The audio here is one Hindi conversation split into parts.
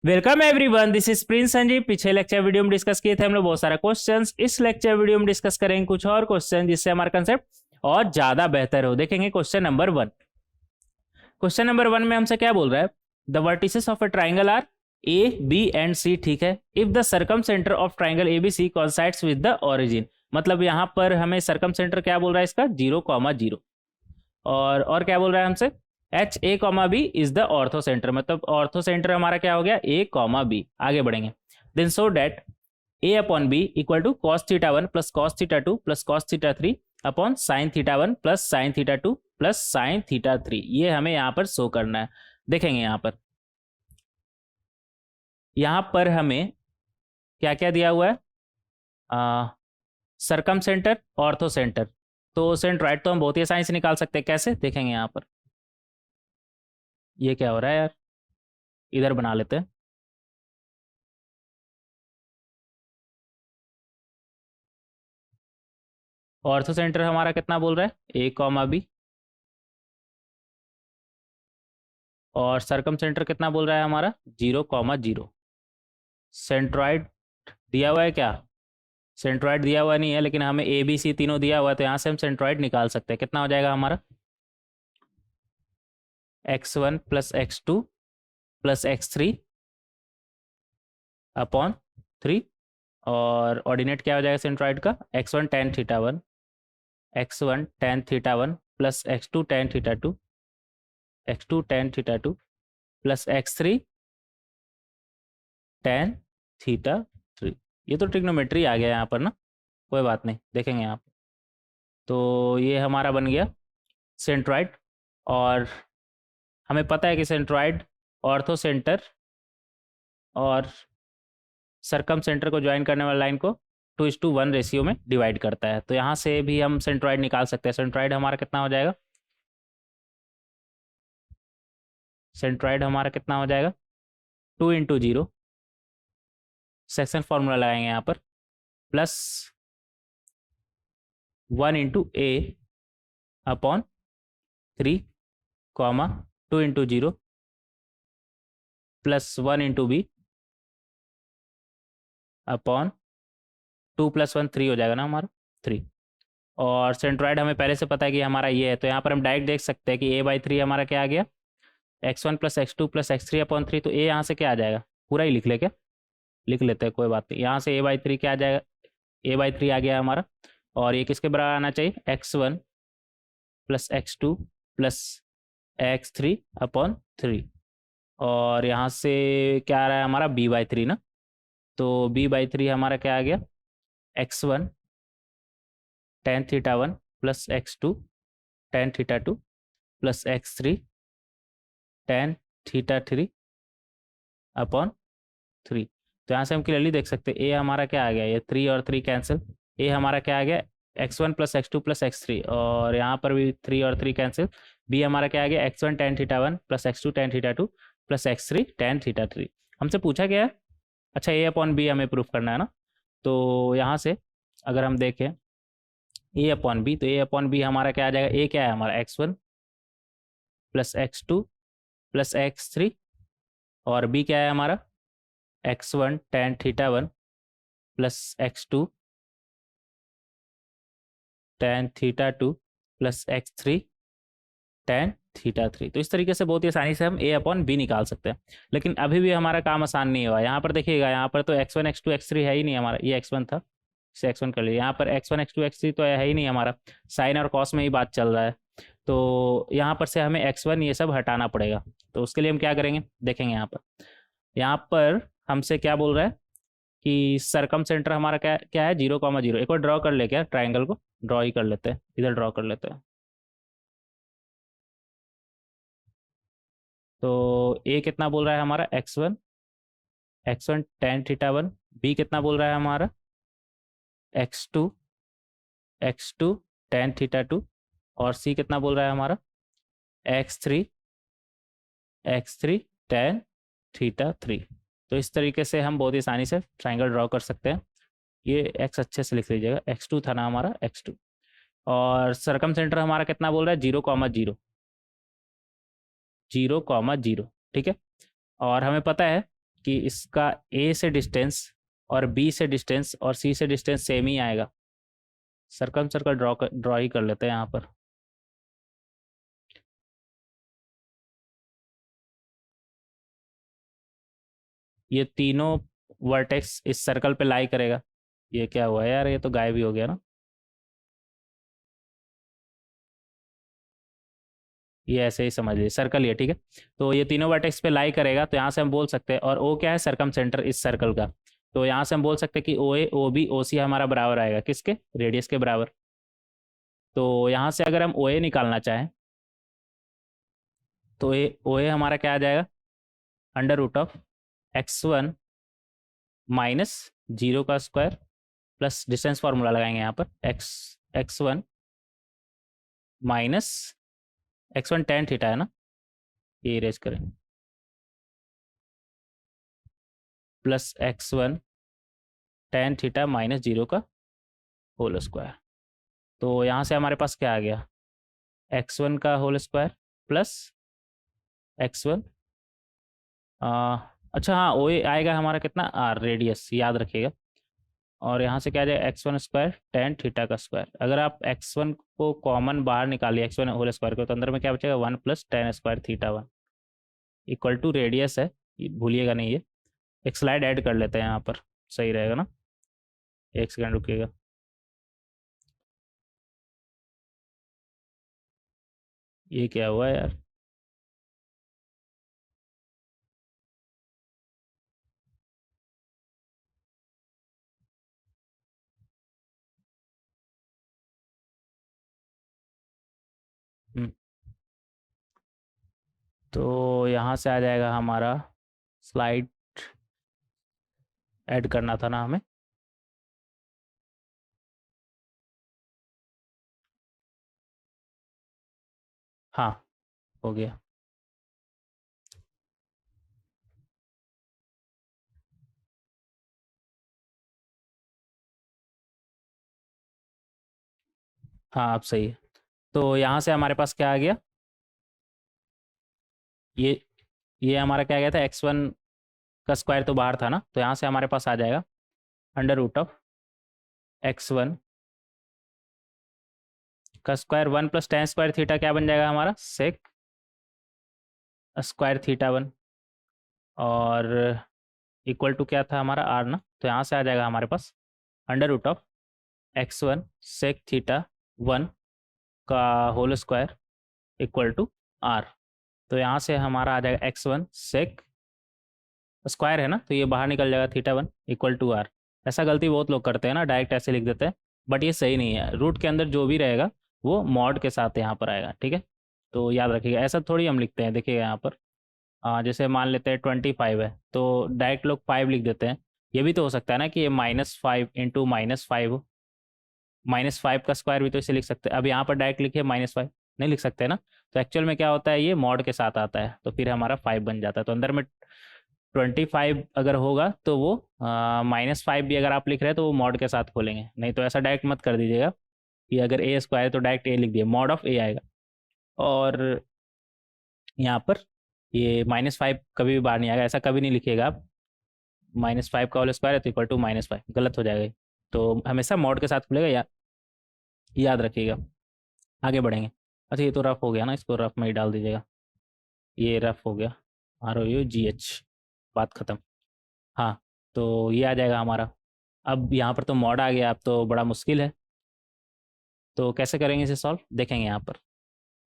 Welcome everyone, this is Prince Sanjeev. पिछले लेक्चर वीडियो में डिस्कस किए थे हम लोग बहुत सारे क्वेश्चंस। इस लेक्चर वीडियो में डिस्कस करेंगे कुछ और क्वेश्चन जिससे हमारा कंसेप्ट और ज्यादा बेहतर हो। देखेंगे क्वेश्चन नंबर 1। क्वेश्चन नंबर 1 में हमसे क्या बोल रहा है? The vertices of a triangle are A B and C. ठीक है, if the circumcentre of triangle A B C coincides with the origin. मतलब यहाँ पर हमें सर्कम सेंटर क्या बोल रहा है इसका? 0,0। और क्या बोल रहा है हमसे? H A comma B is the orthocentre. मतलब ऑर्थो सेंटर हमारा क्या हो गया? A comma B. आगे बढ़ेंगे। Then show that A upon B equal to cos theta 1 plus cos theta 2 plus cos theta 3 upon sine theta 1 plus sine theta 2 plus sine theta 3। ये हमें यहाँ पर शो करना है। देखेंगे यहाँ पर हमें क्या क्या दिया हुआ है? सरकम सेंटर, ऑर्थो सेंटर। तो सेंट्राइड तो हम बहुत ही आसानी से निकाल सकते हैं। कैसे? देखेंगे यहाँ पर। ये क्या हो रहा है यार? इधर बना लेते हैं। ऑर्थो सेंटर हमारा कितना बोल रहा है? ए कॉमा बी। और सरकम सेंटर कितना बोल रहा है हमारा? 0,0। सेंट्रॉइड दिया हुआ है क्या? सेंट्रॉइड दिया हुआ नहीं है, लेकिन हमें ए बी सी तीनों दिया हुआ है, तो यहाँ से हम सेंट्रॉइड निकाल सकते हैं। कितना हो जाएगा हमारा? x1 plus x2 plus x3 upon 3। और ऑर्डिनेट क्या हो जाएगा सेंट्रॉइड का? x1 ten theta 1, x1 ten theta 1 plus x2 tan theta 2, x2 tan theta 2 plus x3 tan theta 3। ये तो ट्रिग्नोमेट्री आ गया यहाँ पर ना, कोई बात नहीं, देखेंगे यहाँ पर। तो ये हमारा बन गया सेंट्रॉइड। और हमें पता है कि सेंट्रॉइड ऑर्थो सेंटर और सरकम सेंटर को ज्वाइन करने वाली लाइन को 2:1 रेशियो में डिवाइड करता है। तो यहाँ से भी हम सेंट्रॉइड निकाल सकते हैं। सेंट्रॉइड हमारा कितना हो जाएगा? सेंट्रॉइड हमारा कितना हो जाएगा? 2 × 0। सेक्शन फॉर्मूला लगाएंगे यहाँ पर, plus 1 × A upon 3 comma 2 × 0 plus 1 × B upon 2 + 1 3 हो जाएगा ना हमारा, 3। और सेंट्रॉइड हमें पहले से पता है कि हमारा ये है, तो यहाँ पर हम डायरेक्ट देख सकते हैं कि A/3 हमारा क्या आ गया? x1 plus x2 plus x3 upon 3। तो ए यहाँ से क्या आ जाएगा? पूरा ही लिख ले क्या? लिख लेते हैं, कोई बात नहीं। यहाँ से A/3 क्या आ जाएगा? A/3 आ गया हमारा। और ये किसके बराबर आना चाहिए? x1 plus x2 plus x3 upon 3। और यहाँ से क्या आ रहा है हमारा? B/3 ना। तो B/3 हमारा क्या आ गया? x1 ten theta 1 plus x2 tan theta 2 plus x3 tan theta 3 upon 3। तो यहाँ से हम क्लियरली देख सकते हैं ए हमारा क्या आ गया? ये 3 और 3 कैंसिल। ए हमारा क्या आ गया? x1 plus x2 plus x3। और यहाँ पर भी 3 और 3 कैंसिल। बी हमारा क्या आ गया? x1 ten theta 1 plus x2 tan theta 2 plus x3 tan theta 3। हमसे पूछा गया है, अच्छा ए अपॉन बी हमें प्रूफ करना है ना। तो यहाँ से अगर हम देखें ए अपॉन बी, तो ए अपॉन बी हमारा क्या आ जाएगा? ए क्या है हमारा? x1 plus x2 plus x3। और बी क्या है हमारा? x1 ten theta 1 plus x2 tan theta 2 plus x3 tan theta 3। तो इस तरीके से बहुत ही आसानी से हम ए अपॉन बी निकाल सकते हैं। लेकिन अभी भी हमारा काम आसान नहीं हुआ। यहाँ पर देखिएगा, यहाँ पर तो x1 x2 x3 है ही नहीं हमारा। ये x1 था, इसे x1 कर लीजिए। यहाँ पर x1 x2 x3 तो है ही नहीं हमारा, साइन और कॉस में ही बात चल रहा है। तो यहाँ पर से हमें x1 ये सब हटाना पड़ेगा। तो उसके लिए हम क्या करेंगे? देखेंगे यहाँ पर हमसे क्या बोल रहा है कि सरकम सेंटर हमारा क्या क्या है? 0,0। एक बार ड्रॉ कर ले, क्या ट्राइंगल को ड्रॉ ही कर लेते हैं, इधर ड्रॉ कर लेते हैं। तो ए कितना बोल रहा है हमारा? x1 ten theta 1। बी कितना बोल रहा है हमारा? x2 tan theta 2। और सी कितना बोल रहा है हमारा? x3 tan theta 3। तो इस तरीके से हम बहुत ही आसानी से ट्राइंगल ड्रॉ कर सकते हैं। ये x अच्छे से लिख लीजिएगा, x2 था ना हमारा, x2। और सरकम सेंटर हमारा कितना बोल रहा है? 0,0। 0,0, ठीक है। और हमें पता है कि इसका ए से डिस्टेंस और बी से डिस्टेंस और सी से डिस्टेंस सेम ही आएगा। सर्कल सर्कल ड्रॉ ही कर लेते हैं यहाँ पर। ये तीनों वर्टेक्स इस सर्कल पे लाई करेगा। ये क्या हुआ यार, ये तो गायब ही हो गया ना। ये ऐसे ही समझ लीजिए, सर्कल ये, ठीक है। तो ये तीनों वर्टेक्स पे लाई करेगा, तो यहाँ से हम बोल सकते हैं, और ओ क्या है, सरकम सेंटर इस सर्कल का। तो यहाँ से हम बोल सकते हैं कि ओ ए ओ बी ओ सी हमारा बराबर आएगा किसके, रेडियस के बराबर। तो यहाँ से अगर हम ओ ए निकालना चाहें तो ए ओ ए हमारा क्या आ जाएगा, under root of x1 minus 0 का स्क्वायर प्लस डिस्टेंस फार्मूला लगाएंगे यहाँ पर, x1 minus x1 tan theta है ना, ये इरेज करें, plus x1 tan theta minus 0 का होल स्क्वायर। तो यहाँ से हमारे पास क्या आ गया, x1 का होल स्क्वायर प्लस x1, अच्छा हाँ, ओ आएगा हमारा कितना, आर रेडियस याद रखिएगा। और यहाँ से क्या आ जाएगा, x1 स्क्वायर टेन थीटा का स्क्वायर। अगर आप x1 को कॉमन बाहर निकालिए x1 होल स्क्वायर को, तो अंदर में क्या बचेगा, 1 plus tan square theta 1 equal to radius है, भूलिएगा नहीं ये। एक स्लाइड ऐड कर लेते हैं यहाँ पर, सही रहेगा ना। एक सेकंड रुकिएगा। ये क्या हुआ यार, तो यहाँ से आ जाएगा हमारा, स्लाइड ऐड करना था ना हमें। हाँ, हो गया। हाँ आप सही है। तो यहाँ से हमारे पास क्या आ गया, ये ये हमारा क्या गया था, x1 का स्क्वायर तो बाहर था ना, तो यहाँ से हमारे पास आ जाएगा अंडर रूट ऑफ x1 का square 1 plus tan square theta क्या बन जाएगा हमारा, सेक स्क्वायर थीटा 1, और इक्वल टू क्या था हमारा, आर ना। तो यहाँ से आ जाएगा हमारे पास under root of x1 sec theta 1 का whole square equal to R. तो यहाँ से हमारा आ जाएगा x1 सेक स्क्वायर है ना, तो ये बाहर निकल जाएगा थीटा 1 इक्वल टू आर। ऐसा गलती बहुत लोग करते हैं ना, डायरेक्ट ऐसे लिख देते हैं, बट ये सही नहीं है। रूट के अंदर जो भी रहेगा वो मॉड के साथ यहाँ पर आएगा, ठीक है। तो याद रखिएगा, ऐसा थोड़ी हम लिखते हैं, देखिएगा यहाँ पर जैसे मान लेते हैं 25 है, तो डायरेक्ट लोग 5 लिख देते हैं। ये भी तो हो सकता है ना कि ये -5 इंटू -5, -5 का स्क्वायर भी तो इसे लिख सकते हैं। अब यहाँ पर डायरेक्ट लिखिए -5, नहीं लिख सकते ना। तो एक्चुअल में क्या होता है, ये मॉड के साथ आता है, तो फिर हमारा 5 बन जाता है। तो अंदर में 25 अगर होगा तो वो -5 भी अगर आप लिख रहे हैं तो वो मॉड के साथ खोलेंगे, नहीं तो ऐसा डायरेक्ट मत कर दीजिएगा कि अगर ए स्क्वायर है तो डायरेक्ट ए लिख दिए, मॉड ऑफ ए आएगा। और यहाँ पर ये -5 कभी भी बाहर नहीं आएगा, ऐसा कभी नहीं लिखिएगा आप, -5 का होल स्क्वायर है तो इक्वल टू -5, गलत हो जाएगा ये। तो हमेशा मॉड के साथ खुलेगा, याद रखिएगा। आगे बढ़ेंगे। अच्छा ये तो रफ हो गया ना, इसको रफ में ही डाल दीजिएगा, ये रफ हो गया, ROUGH, बात ख़त्म। हाँ, तो ये आ जाएगा हमारा। अब यहाँ पर तो मॉड आ गया, अब तो बड़ा मुश्किल है, तो कैसे करेंगे इसे सॉल्व, देखेंगे। यहाँ पर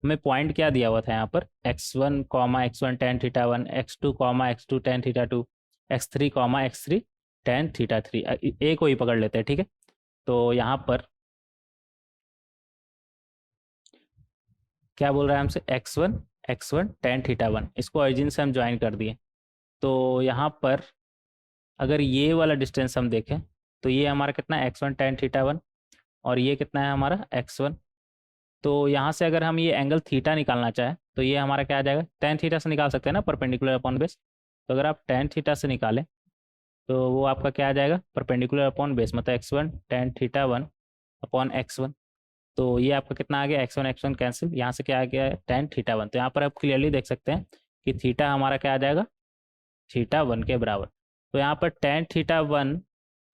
हमें पॉइंट क्या दिया हुआ था, यहाँ पर x1 x1 ten theta 1, x2 x2 tan theta 2, x3 x3 tan theta 3। ए को ही पकड़ लेते हैं, ठीक है। तो यहाँ पर क्या बोल रहा है हमसे, x1 टेन थीटा 1, इसको ऑरिजिन से हम ज्वाइन कर दिए। तो यहाँ पर अगर ये वाला डिस्टेंस हम देखें तो ये हमारा कितना है, x1 टेन थीटा 1, और ये कितना है हमारा x1। तो यहाँ से अगर हम ये एंगल थीटा निकालना चाहें तो ये हमारा क्या आ जाएगा, टेन थीटा से निकाल सकते हैं ना, परपेंडिकुलर अपॉन बेस। तो अगर आप टेन थीटा से निकालें तो वो आपका क्या आ जाएगा, परपेंडिकुलर अपॉन बेस, मतलब x1 ten theta 1 upon x1। तो ये आपका कितना आ गया, x1 कैंसिल, यहाँ से क्या आ गया, टेन थीटा 1। तो यहाँ पर आप क्लियरली देख सकते हैं कि थीटा हमारा क्या आ जाएगा, थीटा 1 के बराबर। तो यहाँ पर टेन थीटा 1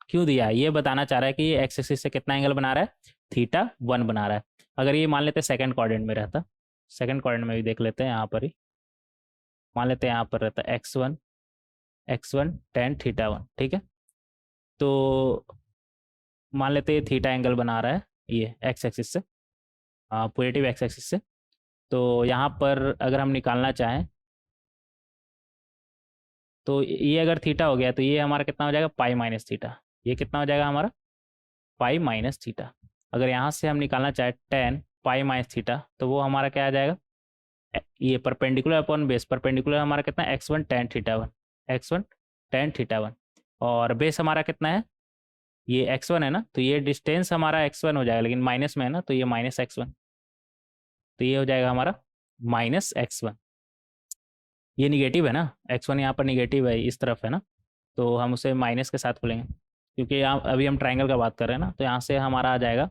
क्यों दिया है, ये बताना चाह रहा है कि ये एक्स एक्सिस से कितना एंगल बना रहा है, थीटा 1 बना रहा है। अगर ये मान लेते सेकंड क्वाड्रेंट में रहता, सेकंड क्वाड्रेंट में भी देख लेते हैं, यहाँ पर ही मान लेते हैं यहाँ पर रहता x1 टेन थीटा 1, ठीक है। तो मान लेते हैं थीटा एंगल बना रहा है ये एक्स एक्सिस से, पॉजिटिव एक्स एक्सिस से। तो यहाँ पर अगर हम निकालना चाहें तो ये अगर थीटा हो गया तो ये हमारा कितना हो जाएगा, पाई माइनस थीटा। ये कितना हो जाएगा हमारा, पाई माइनस थीटा। अगर यहाँ से हम निकालना चाहें टेन पाई माइनस थीटा तो वो हमारा क्या आ जाएगा, ये परपेंडिकुलर अपॉन बेस, परपेंडिकुलर हमारा कितना है x1 ten theta 1, x1 ten theta 1, और बेस हमारा कितना है, ये x1 है ना, तो ये डिस्टेंस हमारा x1 हो जाएगा, लेकिन माइनस में है ना, तो ये माइनस x1, तो ये हो जाएगा हमारा माइनस x1। ये निगेटिव है ना, x1 यहाँ पर निगेटिव है, इस तरफ है ना, तो हम उसे माइनस के साथ खोलेंगे, क्योंकि यहाँ अभी हम ट्राइंगल का बात कर रहे हैं ना। तो यहाँ से हमारा आ जाएगा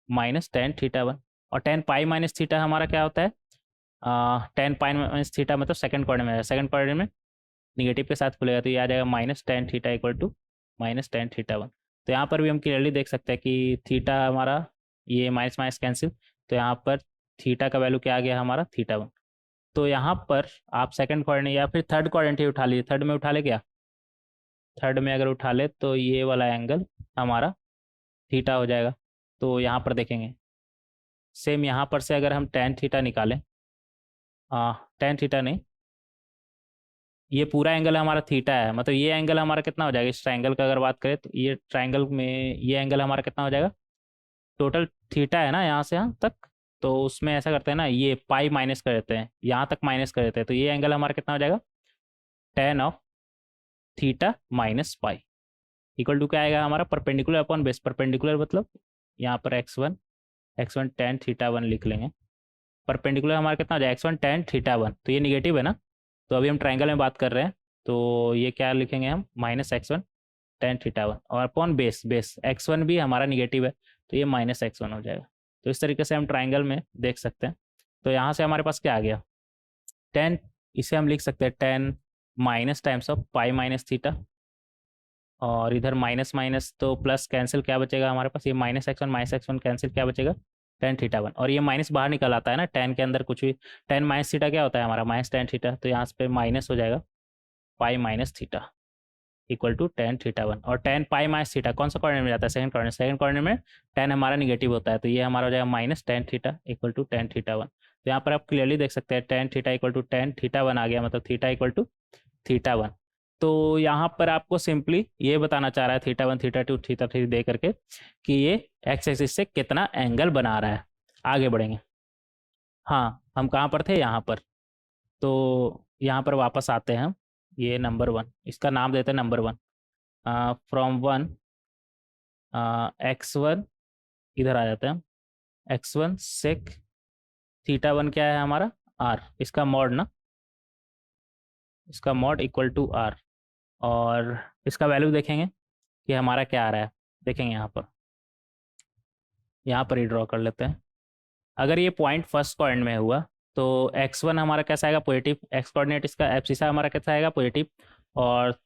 माइनस टेन थीटा 1, और टेन पाई माइनस थीटा हमारा क्या होता है, टेन पाई माइनस थीटा मतलब सेकंड क्वाड्रेंट में है, सेकंड क्वाड्रेंट में निगेटिव के साथ खुलेगा, तो ये आ जाएगा minus tan theta equal to minus tan theta 1। तो यहाँ पर भी हम क्लियरली देख सकते हैं कि थीटा हमारा ये माइनस माइनस कैंसिल, तो यहाँ पर थीटा का वैल्यू क्या आ गया हमारा, थीटा 1। तो यहाँ पर आप सेकंड क्वाड्रेंट या फिर थर्ड क्वाड्रेंट ही उठा लीजिए, थर्ड में उठा ले क्या, थर्ड में अगर उठा ले तो ये वाला एंगल हमारा थीटा हो जाएगा। तो यहाँ पर देखेंगे सेम, यहाँ पर से अगर हम टेन थीटा निकालें, टेन थीटा नहीं, ये पूरा एंगल हमारा थीटा है, मतलब ये एंगल हमारा कितना हो जाएगा, इस ट्राइंगल का अगर बात करें तो ये ट्राइंगल में ये एंगल हमारा कितना हो जाएगा, टोटल थीटा है ना यहाँ से यहाँ तक, तो उसमें ऐसा करते हैं ना, ये पाई माइनस कर देते हैं, यहाँ तक माइनस कर देते हैं, तो ये एंगल हमारा कितना हो जाएगा, tan of theta minus pi equal to क्या आएगा हमारा, परपेंडिकुलर अपॉन बेस, परपेंडिकुलर मतलब यहाँ पर एक्स वन टेन थीटा 1 लिख लेंगे, परपेंडिकुलर हमारा कितना हो जाएगा, एक्स वन टेन थीटा 1, तो ये निगेटिव है ना, तो अभी हम ट्राइंगल में बात कर रहे हैं, तो ये क्या लिखेंगे हम, माइनस x1 टेन थीटा 1, और अपॉन बेस, बेस x1 भी हमारा निगेटिव है, तो ये माइनस x1 हो जाएगा। तो इस तरीके से हम ट्राइंगल में देख सकते हैं। तो यहाँ से हमारे पास क्या आ गया, टेन, इसे हम लिख सकते हैं ten minus times of pi minus theta, और इधर माइनस माइनस तो प्लस कैंसिल, क्या बचेगा हमारे पास, ये माइनस एक्स वन कैंसिल, क्या बचेगा, टेन थीटा 1, और ये माइनस बाहर निकल आता है ना, टेन के अंदर कुछ भी, टेन माइनस थीटा क्या होता है हमारा, माइनस टेन थीटा, तो यहाँ पे माइनस हो जाएगा pi minus theta equal to tan theta 1, और टेन पाई माइनस थीटा कौन सा कॉर्नर में जाता है, सेकंड कॉर्नर, सेकंड कॉर्नर में टेन हमारा निगेटिव होता है, तो ये हमारा हो जाएगा minus tan theta equal to tan theta 1। तो यहाँ पर आप क्लियरली देख सकते हैं tan theta equal to tan theta 1 आ गया, मतलब थीटा इक्वल टू थीटा 1। तो यहाँ पर आपको सिंपली ये बताना चाह रहा है थीटा 1 थीटा 2 थीटा 3 दे करके कि ये एक्स एक्सिस से कितना एंगल बना रहा है। आगे बढ़ेंगे, हाँ हम कहाँ पर थे, यहाँ पर, तो यहाँ पर वापस आते हैं हम, ये नंबर 1, इसका नाम देते हैं नंबर 1, फ्रॉम 1 x1, इधर आ जाते हैं हम, x1 सेक थीटा 1 क्या है हमारा, r, इसका मॉड ना, इसका मॉड इक्वल टू r, और इसका वैल्यू देखेंगे कि हमारा क्या आ रहा है, देखेंगे यहाँ पर ही ड्रॉ कर लेते हैं। अगर ये पॉइंट फर्स्ट क्वाड्रेंट में हुआ तो x1 हमारा कैसा आएगा, पॉजिटिव, एक्स कोऑर्डिनेट इसका एब्सिसा हमारा कैसा आएगा, पॉजिटिव, और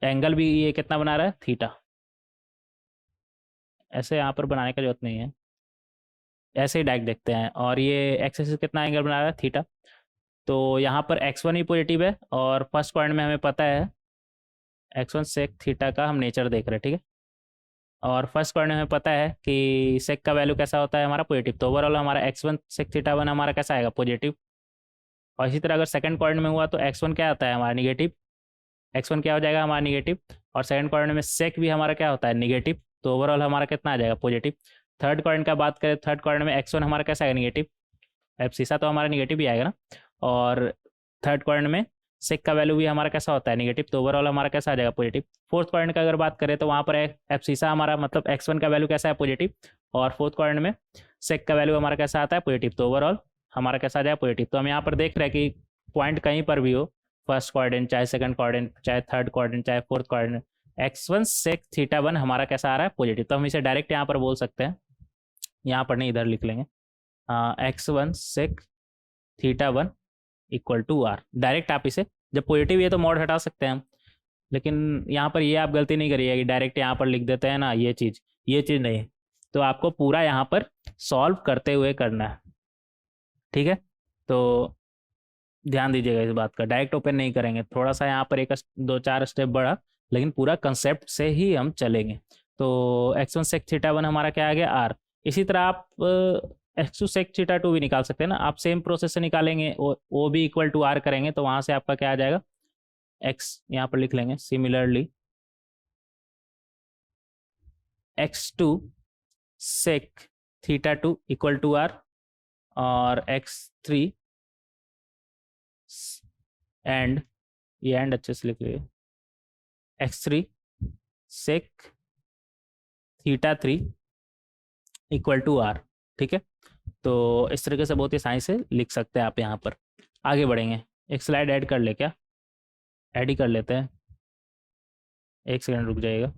एंगल भी ये कितना बना रहा है, थीटा। ऐसे यहाँ पर बनाने का जरूरत नहीं है, ऐसे ही डायरेक्ट देखते हैं, और ये एक्स एक्सिस कितना एंगल बना रहा है, थीटा। तो यहाँ पर x1 ही पॉजिटिव है, और फर्स्ट क्वाड्रेंट में हमें पता है x1 सेक थीटा का हम नेचर देख रहे हैं, ठीक है, और फर्स्ट क्वाड्रेंट में हमें पता है कि सेक का वैल्यू कैसा होता है हमारा, पॉजिटिव, तो ओवरऑल हमारा x1 सेक थीटा 1 हमारा कैसा आएगा, पॉजिटिव। और इसी तरह अगर सेकंड क्वाड्रेंट में हुआ तो x1 क्या आता है हमारा, निगेटिव, x1 क्या हो जाएगा हमारा, निगेटिव, और सेकंड क्वाड्रेंट में सेक भी हमारा क्या होता है, निगेटिव, तो ओवरऑल हमारा कितना आ जाएगा, पॉजिटिव। थर्ड क्वाड्रेंट का बात करें, थर्ड क्वाड्रेंट में x1 हमारा कैसा आएगा, निगेटिव, एब्सिसा तो हमारा निगेटिव ही आएगा ना, और थर्ड क्वाड्रेंट में सेक का वैल्यू भी हमारा कैसा होता है, निगेटिव, तो ओवरऑल हमारा कैसा आ जाएगा, पॉजिटिव। फोर्थ क्वाड्रेंट का अगर बात करें तो वहाँ पर एब्सिसा हमारा मतलब x1 का वैल्यू कैसा है, पॉजिटिव, और फोर्थ क्वाड्रेंट में सेक का वैल्यू हमारा कैसा आता है, पॉजिटिव, तो ओवरऑल हमारा कैसा आ जाएगा, पॉजिटिव। तो हम यहाँ पर देख रहे हैं कि पॉइंट कहीं पर भी हो, फर्स्ट क्वाड्रेंट चाहे सेकंड क्वाड्रेंट चाहे थर्ड क्वाड्रेंट चाहे fourth quadrant, x1 sec theta 1 हमारा कैसा आ रहा है, पॉजिटिव। तो हम इसे डायरेक्ट यहाँ पर बोल सकते हैं, यहाँ पर नहीं इधर लिख लेंगे, x1 sec theta 1 equal to r, direct आप इसे जब पॉजिटिव है तो मॉड हटा सकते हैं हम, लेकिन यहाँ पर ये आप गलती नहीं करिए कि डायरेक्ट यहाँ पर लिख देते हैं ना ये चीज़ नहीं, तो आपको पूरा यहाँ पर सॉल्व करते हुए करना है, ठीक है। तो ध्यान दीजिएगा इस बात का, डायरेक्ट ओपन नहीं करेंगे, थोड़ा सा यहाँ पर एक 2-4 स्टेप बढ़ा, लेकिन पूरा कंसेप्ट से ही हम चलेंगे। तो x1 सेक थीटा 1 हमारा क्या आ गया r। इसी तरह आप x2 सेक थीटा 2 भी निकाल सकते हैं ना, आप सेम प्रोसेस से निकालेंगे, ओ भी इक्वल टू r करेंगे तो वहाँ से आपका क्या आ जाएगा, x यहाँ पर लिख लेंगे, similarly x2 sec theta 2 equal to r, और x3 एंड, ये एंड अच्छे से लिख लीजिए, x3 sec theta 3 equal to r, ठीक है। तो इस तरीके से बहुत ही आसानी से लिख सकते हैं आप। यहाँ पर आगे बढ़ेंगे, एक स्लाइड ऐड कर ले, क्या ऐड ही कर लेते हैं, एक सेकंड रुक जाइएगा।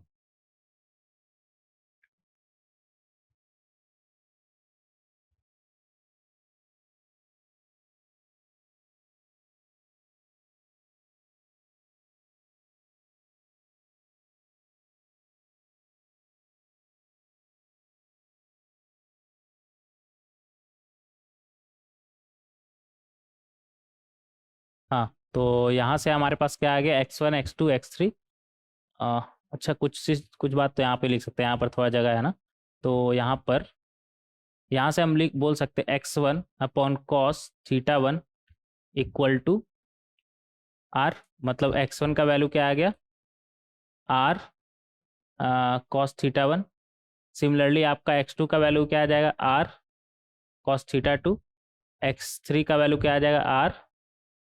हाँ, तो यहाँ से हमारे पास क्या आ गया, x1 x2 x3। अच्छा, कुछ बात तो यहाँ पे लिख सकते हैं, यहाँ पर थोड़ा जगह है ना, तो यहाँ से हम लिख बोल सकते हैं x1 upon cos theta 1 equal to r, मतलब x1 का वैल्यू क्या आ गया, r कॉस थीटा 1। सिमिलरली आपका x2 का वैल्यू क्या आ जाएगा, r कॉस थीटा 2। x3 का वैल्यू क्या आ जाएगा, r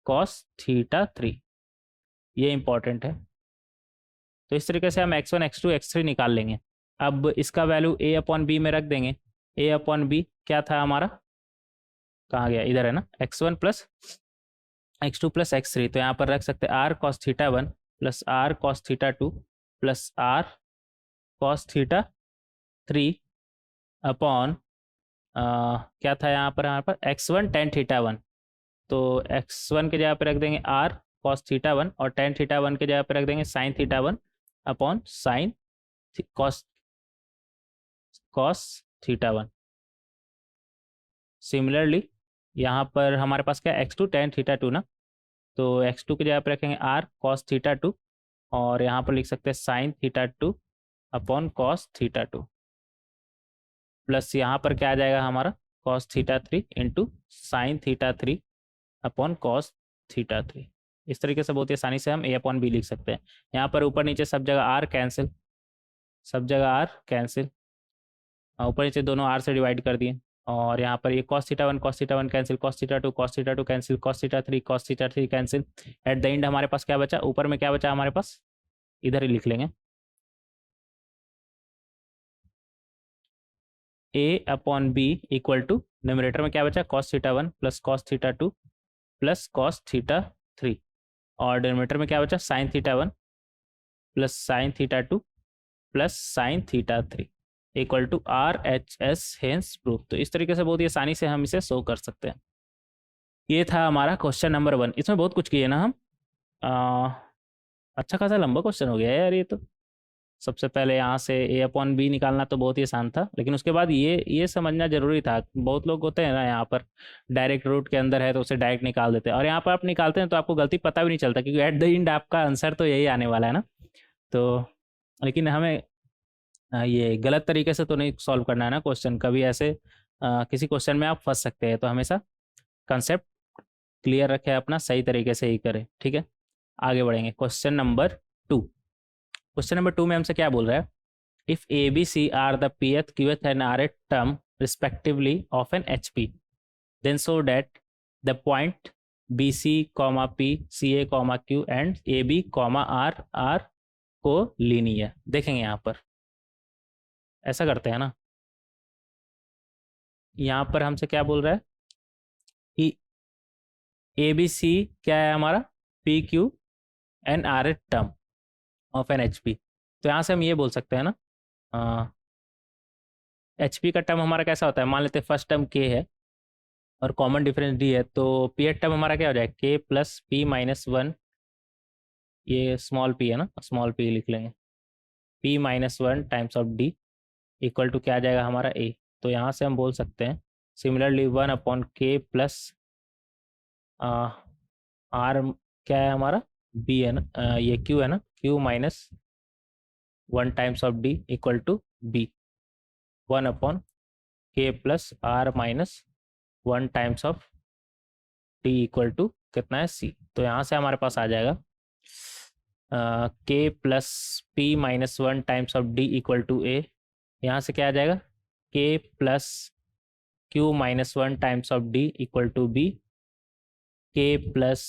कॉस थीटा 3। ये इंपॉर्टेंट है। तो इस तरीके से हम x1 x2 x3 निकाल लेंगे। अब इसका वैल्यू a अपॉन बी में रख देंगे। a अपॉन बी क्या था हमारा, कहाँ गया, इधर है ना, x1 plus x2 plus x3, तो यहाँ पर रख सकते हैं r cos theta 1 plus r cos theta 2 plus r cos theta 3 upon क्या था यहाँ पर x1 टेन थीटा 1, तो x1 के जगह पर रख देंगे r कॉस थीटा 1 और टेन थीटा 1 के जगह पर रख देंगे sign theta 1 upon sine cos theta 1। Similarly यहाँ पर हमारे पास क्या, x2 टेन थीटा 2 ना, तो x2 की जगह पर रखेंगे r कॉस थीटा 2 और यहाँ पर लिख सकते हैं sign theta 2 upon cos theta 2, plus यहाँ पर क्या आ जाएगा हमारा, cos theta 3 into sine theta 3 upon cos theta 3। इस तरीके से बहुत ही आसानी से हम a अपॉन बी लिख सकते हैं। यहाँ पर ऊपर नीचे सब जगह r कैंसिल, सब जगह r कैंसिल, ऊपर नीचे दोनों r से डिवाइड कर दिए, और यहाँ पर ये cos theta 1 cancel, cos theta 2 cancel, cos theta 3 cancel. At the end हमारे पास क्या बचा, ऊपर में क्या बचा हमारे पास, इधर ही लिख लेंगे, a upon B equal to, numerator में क्या बचा, cos theta 1 plus cos theta 2 plus cos theta 3, और डिनोमिनेटर में क्या बचा, sine theta 1 plus sine theta 2 plus sine theta 3 equal to R H S hence proof. तो इस तरीके से बहुत ही आसानी से हम इसे शो कर सकते हैं। ये था हमारा क्वेश्चन नंबर 1। इसमें बहुत कुछ किए ना हम, अच्छा खासा लंबा क्वेश्चन हो गया है यार ये तो। सबसे पहले यहाँ से a अपॉन बी निकालना तो बहुत ही आसान था, लेकिन उसके बाद ये समझना जरूरी था। बहुत लोग होते हैं ना यहाँ पर डायरेक्ट रूट के अंदर है तो उसे डायरेक्ट निकाल देते हैं, और यहाँ पर आप निकालते हैं तो आपको गलती पता भी नहीं चलता, क्योंकि एट द एंड आपका आंसर तो यही आने वाला है ना। तो लेकिन हमें ये गलत तरीके से तो नहीं सॉल्व करना है ना क्वेश्चन, कभी ऐसे किसी क्वेश्चन में आप फंस सकते हैं, तो हमेशा कंसेप्ट क्लियर रखें अपना, सही तरीके से ही करें, ठीक है। आगे बढ़ेंगे, क्वेश्चन नंबर 2। क्वेश्चन नंबर 2 में हमसे क्या बोल रहा है, if A B C are the pth qth and rth term respectively of an hp, then show that the point bc p ca q and ab r r collinear. देखेंगे यहाँ पर ऐसा करते हैं ना, यहाँ पर हमसे क्या बोल रहा है कि ए बी सी क्या है हमारा, P Q N R H term of N H P. तो यहाँ से हम ये बोल सकते हैं ना, एच पी का टर्म हमारा कैसा होता है, मान लेते हैं फर्स्ट टर्म के है और कॉमन डिफरेंस डी है, तो पी एच टर्म हमारा क्या हो जाएगा, के प्लस पी माइनस 1 ये स्मॉल पी है ना, स्मॉल पी लिख लेंगे। p minus one times of d equal to क्या आ जाएगा हमारा a। तो यहाँ से हम बोल सकते हैं सिमिलरली 1/k प्लस r क्या है हमारा, b है ना, ये q है ना, q minus one times of d equal to b 1/k plus r minus one times of d equal to कितना है c। तो यहाँ से हमारे पास आ जाएगा k plus p minus one times of d equal to a। यहाँ से क्या आ जाएगा k plus q minus one times of d equal to b, k plus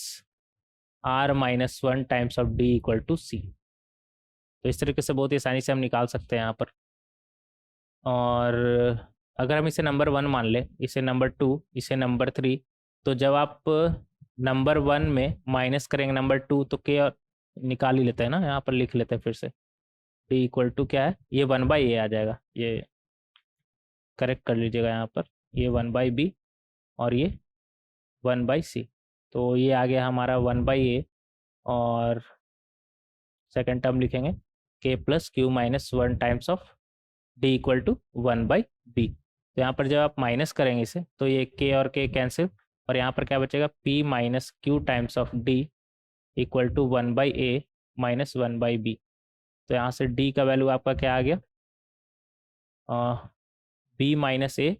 r minus one times of d equal to c। तो इस तरीके से बहुत ही आसानी से हम निकाल सकते हैं यहाँ पर। और अगर हम इसे नंबर वन मान लें, इसे नंबर टू, इसे नंबर थ्री, तो जब आप नंबर वन में माइनस करेंगे नंबर टू तो के और निकाल ही लेते हैं ना, यहाँ पर लिख लेते हैं फिर से डी इक्वल टू क्या है, ये 1/a आ जाएगा, ये करेक्ट कर लीजिएगा यहाँ पर, ये 1/b और ये 1/c। तो ये आ गया हमारा 1/a और सेकेंड टर्म लिखेंगे k plus Q minus one times of d equal to 1/b। तो यहाँ पर जब आप माइनस करेंगे इसे तो ये k और k कैंसिल, और यहाँ पर क्या बचेगा p minus Q times of d equal to 1/a minus 1/b। तो यहाँ से d का वैल्यू आपका क्या आ गया, b minus a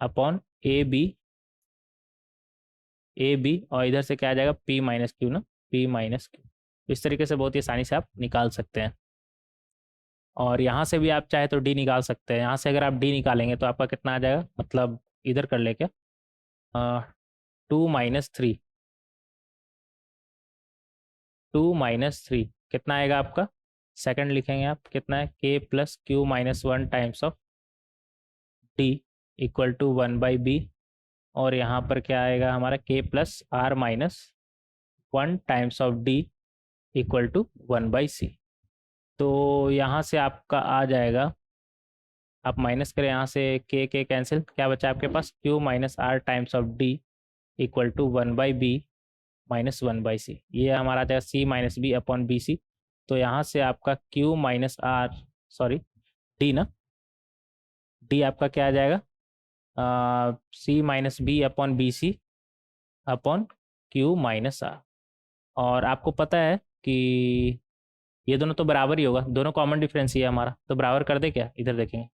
upon A B, और इधर से क्या आ जाएगा p माइनस क्यू ना, p माइनस क्यू। इस तरीके से बहुत ही आसानी से आप निकाल सकते हैं। और यहाँ से भी आप चाहे तो d निकाल सकते हैं। यहाँ से अगर आप d निकालेंगे तो आपका कितना आ जाएगा, मतलब इधर कर ले क्या, 2 माइनस थ्री, 2 माइनस थ्री कितना आएगा आपका, सेकंड लिखेंगे आप, कितना है k plus Q minus one times of d equal to 1/b, और यहाँ पर क्या आएगा हमारा k plus r minus one times of d equal to 1/c। तो यहाँ से आपका आ जाएगा, आप माइनस करें यहाँ से k कैंसिल, क्या बचा आपके पास q minus r times of d equal to 1/b minus 1/c। ये हमारा आ जाएगा c minus B upon B C. तो यहाँ से आपका q minus r, sorry d ना, d आपका क्या आ जाएगा, c minus B upon B C upon q minus r। और आपको पता है कि ये दोनों तो बराबर ही होगा, दोनों कॉमन डिफरेंस ही है हमारा, तो बराबर कर दे क्या, इधर देखेंगे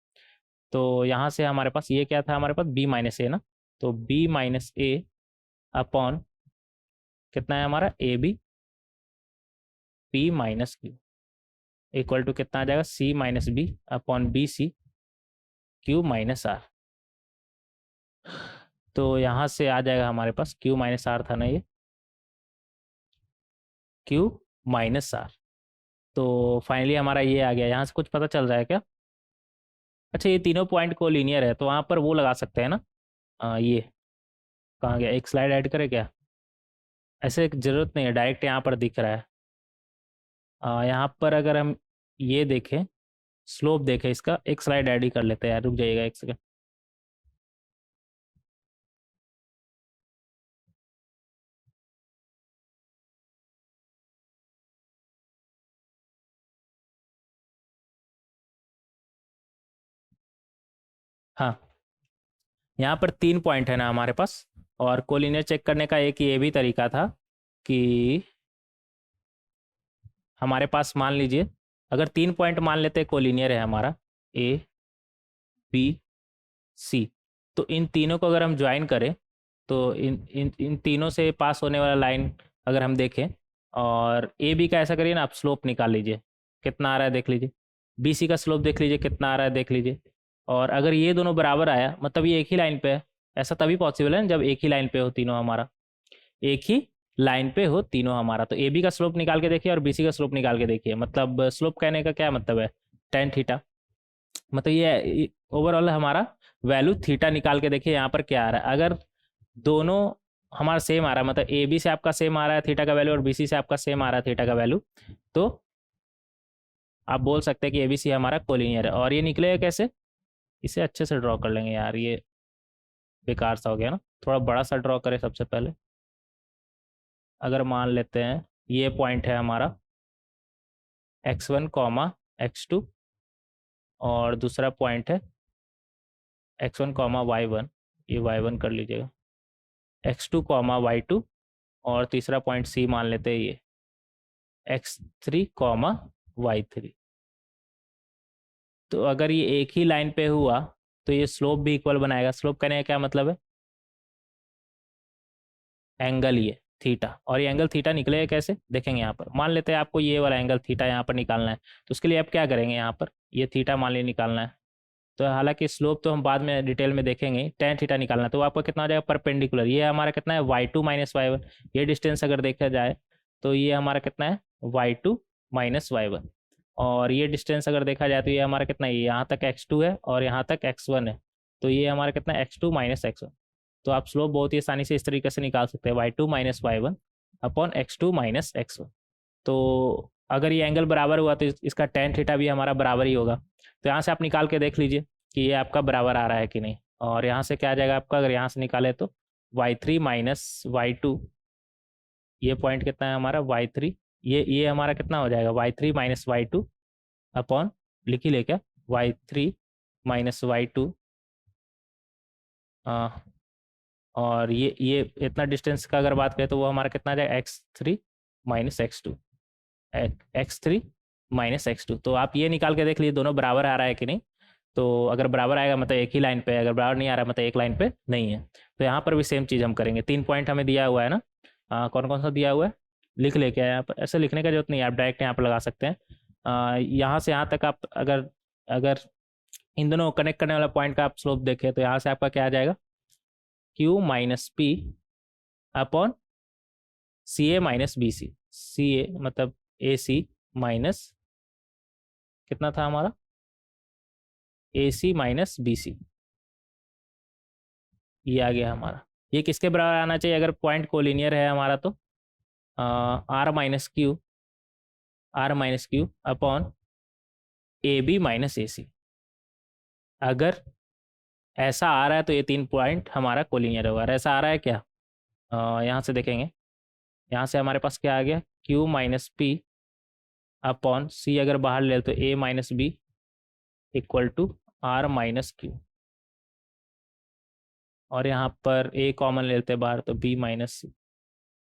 तो यहाँ से हमारे पास ये क्या था, हमारे पास b माइनस ए ना, तो b माइनस ए अपॉन कितना है हमारा A B p minus Q equal to कितना आ जाएगा c minus B upon B C Q minus R. तो यहाँ से आ जाएगा हमारे पास q माइनस आर था ना, ये q माइनस आर। तो फाइनली हमारा ये आ गया। यहाँ से कुछ पता चल रहा है क्या, अच्छा ये तीनों पॉइंट को लीनियर है तो वहाँ पर वो लगा सकते हैं ना, ये कहाँ गया, एक स्लाइड ऐड करें क्या, ऐसे ज़रूरत नहीं है, डायरेक्ट यहाँ पर दिख रहा है। यहाँ पर अगर हम ये देखें, स्लोप देखें इसका, एक स्लाइड ऐड ही कर लेते हैं यार, रुक जाइएगा एक सेकंड। हाँ, यहाँ पर 3 पॉइंट है ना हमारे पास, और कोलिनियर चेक करने का एक ये भी तरीका था कि हमारे पास मान लीजिए अगर 3 पॉइंट मान लेते हैं कोलिनियर है हमारा ए बी सी, तो इन तीनों को अगर हम ज्वाइन करें तो इन तीनों से पास होने वाला लाइन अगर हम देखें, और ए बी का ऐसा करिए ना, आप स्लोप निकाल लीजिए कितना आ रहा है देख लीजिए, बी सी का स्लोप देख लीजिए कितना आ रहा है देख लीजिए, और अगर ये दोनों बराबर आया मतलब ये एक ही लाइन पे है। ऐसा तभी पॉसिबल है जब एक ही लाइन पे हो तीनों हमारा, एक ही लाइन पे हो तीनों हमारा। तो ए बी का स्लोप निकाल के देखिए और बी सी का स्लोप निकाल के देखिए, मतलब स्लोप कहने का क्या मतलब है, टेन थीटा, मतलब ये ओवरऑल हमारा वैल्यू थीटा निकाल के देखिए यहाँ पर क्या आ रहा है। अगर दोनों हमारा सेम आ रहा है, मतलब ए बी से आपका सेम आ रहा है थीटा का वैल्यू और बी सी से आपका सेम आ रहा है थीटा का वैल्यू, तो आप बोल सकते हैं कि ए बी सी हमारा कोलिनियर है। और ये निकलेगा कैसे, इसे अच्छे से ड्रॉ कर लेंगे यार, ये बेकार सा हो गया ना, थोड़ा बड़ा सा ड्रॉ करें सबसे पहले। अगर मान लेते हैं ये पॉइंट है हमारा x1 कॉमा x2 और दूसरा पॉइंट है x1 कॉमा y1, ये y1 कर लीजिएगा, x2 कॉमा y2 और तीसरा पॉइंट C मान लेते हैं ये x3 कॉमा y3। तो अगर ये एक ही लाइन पे हुआ तो ये स्लोप भी इक्वल बनाएगा। स्लोप करने का क्या मतलब है? एंगल ये थीटा, और ये एंगल थीटा निकलेगा कैसे देखेंगे यहाँ पर। मान लेते हैं आपको ये वाला एंगल थीटा यहाँ पर निकालना है, तो उसके लिए आप क्या करेंगे, यहाँ पर ये थीटा मान लीजिए निकालना है। तो हालांकि स्लोप तो हम बाद में डिटेल में देखेंगे, टेन थीटा निकालना है, तो आपका कितना हो जाएगा परपेंडिकुलर। ये हमारा कितना है y2 माइनस y1, ये डिस्टेंस अगर देखा जाए तो ये हमारा कितना है y2 माइनस y1, और ये डिस्टेंस अगर देखा जाए तो ये हमारा कितना है, यहाँ तक x2 है और यहाँ तक x1 है, तो ये हमारा कितना है x2 माइनस x1। तो आप स्लोप बहुत ही आसानी से इस तरीके से निकाल सकते हैं y2 minus y1 upon x2 minus x1। तो अगर ये एंगल बराबर हुआ तो इसका टेन थीटा भी हमारा बराबर ही होगा। तो यहाँ से आप निकाल के देख लीजिए कि ये आपका बराबर आ रहा है कि नहीं। और यहाँ से क्या आ जाएगा आपका, अगर यहाँ से निकाले तो y3 माइनस y2, ये पॉइंट कितना है हमारा y3, ये हमारा कितना हो जाएगा y3 माइनस y2 अपॉन, लिख ही ले क्या, y3 माइनस y2, और ये इतना डिस्टेंस का अगर बात करें तो वो हमारा कितना आ जाएगा x3 minus x2, x3 minus x2। तो आप ये निकाल के देख लीजिए दोनों बराबर आ रहा है कि नहीं। तो अगर बराबर आएगा मतलब एक ही लाइन पे है, अगर बराबर नहीं आ रहा मतलब एक लाइन पे नहीं है। तो यहाँ पर भी सेम चीज़ हम करेंगे। 3 पॉइंट हमें दिया हुआ है ना, कौन कौन सा दिया हुआ है लिख लेके आए यहाँ पर। ऐसे लिखने का जरूरत नहीं है, आप डायरेक्ट यहाँ पर लगा सकते हैं। यहाँ से यहाँ तक आप अगर अगर इन दोनों कनेक्ट करने वाला पॉइंट का आप स्लोप देखें तो यहाँ से आपका क्या आ जाएगा, Q माइनस पी अपॉन सी ए माइनस बी सी। सी ए मतलब ए सी माइनस कितना था हमारा, ए सी माइनस बी सी, ये आ गया हमारा। ये किसके बराबर आना चाहिए अगर पॉइंट कोलिनियर है हमारा, तो R minus Q upon A B minus A C. अगर ऐसा आ रहा है तो ये 3 पॉइंट हमारा कोलिनियर होगा। ऐसा आ रहा है क्या, यहाँ से देखेंगे, यहाँ से हमारे पास क्या आ गया, Q minus P upon C, अगर बाहर ले तो A minus B equal to R minus Q, और यहाँ पर ए कॉमन ले लेते हैं बाहर तो बी माइनस सी।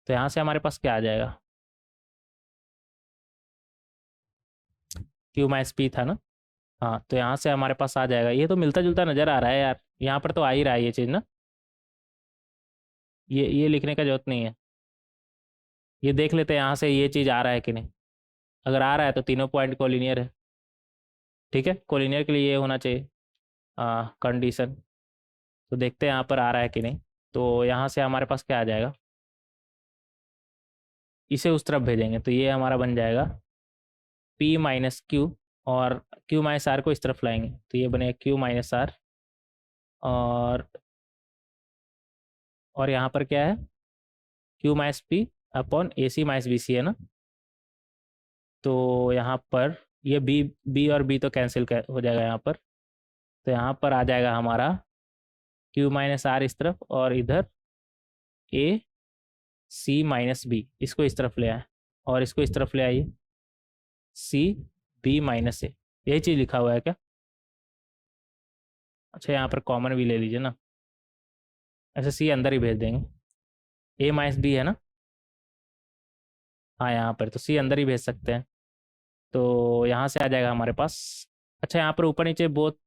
तो यहाँ से हमारे पास क्या आ जाएगा, Q माइनस पी था ना, हाँ, तो यहाँ से हमारे पास आ जाएगा। ये तो मिलता जुलता नजर आ रहा है यार, यहाँ पर तो आ ही रहा है ये चीज़ ना, ये लिखने का जरूरत नहीं है। ये देख लेते हैं यहाँ से ये चीज़ आ रहा है कि नहीं। अगर आ रहा है तो तीनों पॉइंट कोलिनियर है। ठीक है, कोलिनियर के लिए ये होना चाहिए कंडीशन। तो देखते हैं यहाँ पर आ रहा है कि नहीं। तो यहाँ से हमारे पास क्या आ जाएगा, इसे उस तरफ भेजेंगे तो ये हमारा बन जाएगा P माइनस क्यू, और Q माइनस आर को इस तरफ लाएंगे तो ये बनेगा Q माइनस आर, और यहाँ पर क्या है Q minus P upon A C minus B सी है ना। तो यहाँ पर ये बी और बी तो कैंसिल हो जाएगा यहाँ पर। तो यहाँ पर आ जाएगा हमारा Q माइनस आर इस तरफ, और इधर ए सी माइनस बी, इसको इस तरफ ले आए और इसको इस तरफ ले आइए, सी बी माइनस ए। यही चीज़ लिखा हुआ है क्या, अच्छा यहाँ पर कॉमन भी ले लीजिए ना, ऐसे सी अंदर ही भेज देंगे, ए माइनस बी है ना, हाँ यहाँ पर तो सी अंदर ही भेज सकते हैं। तो यहाँ से आ जाएगा हमारे पास। अच्छा यहाँ पर ऊपर नीचे बहुत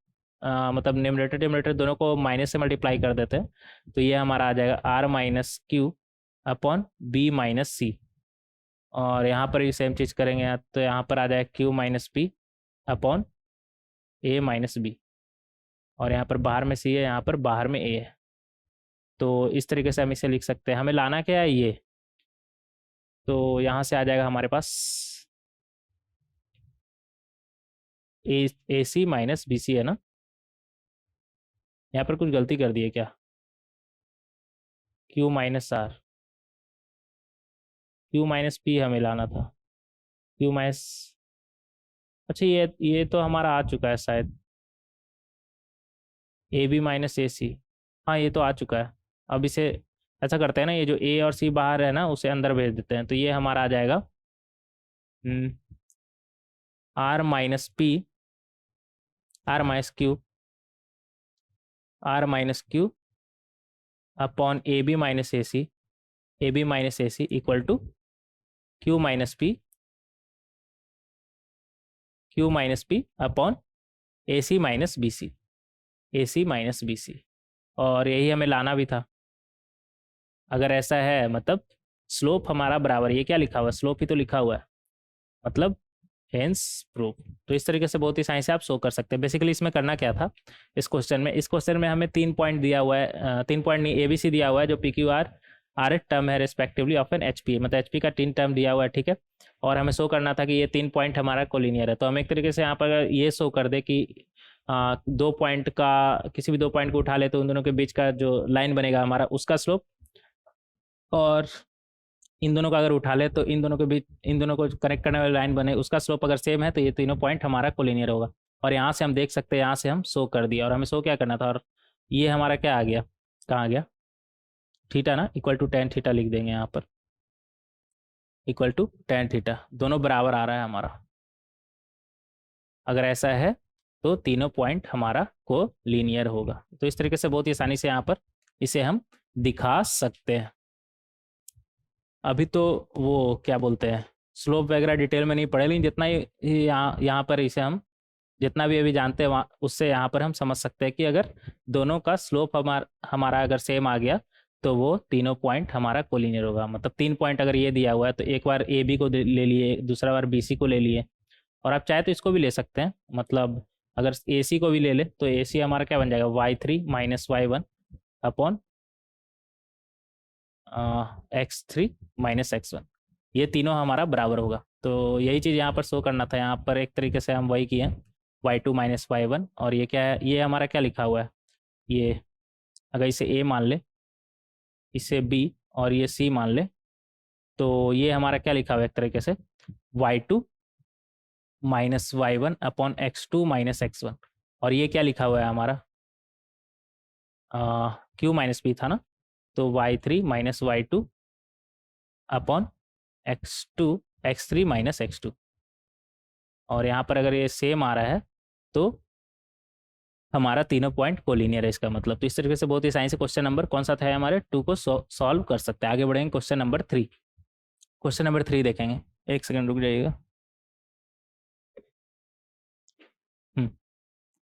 मतलब न्यूमरेटर डिनोमिनेटर दोनों को माइनस से मल्टीप्लाई कर देते हैं, तो ये हमारा आ जाएगा R minus Q upon B minus C, और यहाँ पर भी सेम चीज़ करेंगे तो यहाँ पर आ जाएगा क्यू माइनस पी अपॉन ए माइनस बी, और यहाँ पर बाहर में सी है, यहाँ पर बाहर में ए है। तो इस तरीके से हम इसे लिख सकते हैं। हमें लाना क्या है ये, तो यहाँ से आ जाएगा हमारे पास ए सी माइनस बी सी है ना, यहाँ पर कुछ गलती कर दी है क्या, Q minus R, Q minus P हमें लाना था, क्यू माइनस, अच्छा ये तो हमारा आ चुका है शायद, ए बी माइनस ए सी, हाँ ये तो आ चुका है। अब इसे ऐसा करते हैं ना, ये जो ए और सी बाहर है ना उसे अंदर भेज देते हैं, तो ये हमारा आ जाएगा R minus P R minus Q upon A B minus A C equal to Q minus P upon A C minus B C. और यही हमें लाना भी था। अगर ऐसा है मतलब स्लोप हमारा बराबर, ये क्या लिखा हुआ है, स्लोप ही तो लिखा हुआ है, मतलब हेंस प्रूफ। तो इस तरीके से बहुत ही आसानी से आप शो कर सकते हैं। बेसिकली इसमें करना क्या था, इस क्वेश्चन में हमें 3 पॉइंट दिया हुआ है, 3 पॉइंट नहीं, ABC दिया हुआ है जो P Q R H term है respectively of N H P, मतलब एच पी का 3 टर्म दिया हुआ है, ठीक है। और हमें शो करना था कि ये 3 पॉइंट हमारा कोलिनियर है। तो हम एक तरीके से यहाँ पर अगर ये शो कर दे कि 2 पॉइंट का, किसी भी 2 पॉइंट को उठा ले तो उन दोनों के बीच का जो लाइन बनेगा हमारा उसका स्लोप, और इन दोनों का अगर उठा ले तो इन दोनों के बीच, इन दोनों को कनेक्ट करने वाली लाइन बने उसका स्लोप अगर सेम है तो ये तीनों पॉइंट हमारा कोलिनियर होगा। और यहाँ से हम देख सकते हैं, यहाँ से हम शो कर दिया। और हमें शो क्या करना था, और ये हमारा क्या आ गया, कहाँ आ गया, थीटा ना, इक्वल टू टेन थीटा लिख देंगे यहाँ पर, इक्वल टू टेन थीटा, दोनों बराबर आ रहा है हमारा। अगर ऐसा है तो तीनों पॉइंट हमारा को लीनियर होगा। तो इस तरीके से बहुत ही आसानी से यहाँ पर इसे हम दिखा सकते हैं। अभी तो वो क्या बोलते हैं, स्लोप वगैरह डिटेल में नहीं पढ़े, लेकिन जितना ही यहाँ पर इसे हम जितना भी अभी जानते हैं वहाँ उससे यहाँ पर हम समझ सकते हैं कि अगर दोनों का स्लोप हमारा अगर सेम आ गया तो वो तीनों पॉइंट हमारा कोलिनियर होगा। मतलब 3 पॉइंट अगर ये दिया हुआ है तो एक बार ए बी को ले लिए, दूसरा बार बी सी को ले लिए, और आप चाहे तो इसको भी ले सकते हैं। मतलब अगर ए सी को भी ले ले तो ए सी हमारा क्या बन जाएगा, y3 minus y1 upon x3 minus x1, ये तीनों हमारा बराबर होगा। तो यही चीज़ यहाँ पर शो करना था। यहाँ पर एक तरीके से हम वही किए, y2 माइनस y1, और ये क्या है, ये हमारा क्या लिखा हुआ है, ये अगर इसे a मान ले, इसे b और ये c मान ले, तो ये हमारा क्या लिखा हुआ है एक तरीके से y2 minus y1 upon x2 minus x1। और ये क्या लिखा हुआ है हमारा, q माइनस p था ना, तो y3 minus y2 upon x3 minus x2। और यहाँ पर अगर ये सेम आ रहा है तो हमारा तीनों पॉइंट कोलिनियर है इसका मतलब। तो इस तरीके से बहुत ही आसानी से क्वेश्चन नंबर कौन सा था हमारे 2 को सॉल्व कर सकते हैं। आगे बढ़ेंगे क्वेश्चन नंबर 3। क्वेश्चन नंबर 3 देखेंगे, एक सेकंड रुक जाइएगा।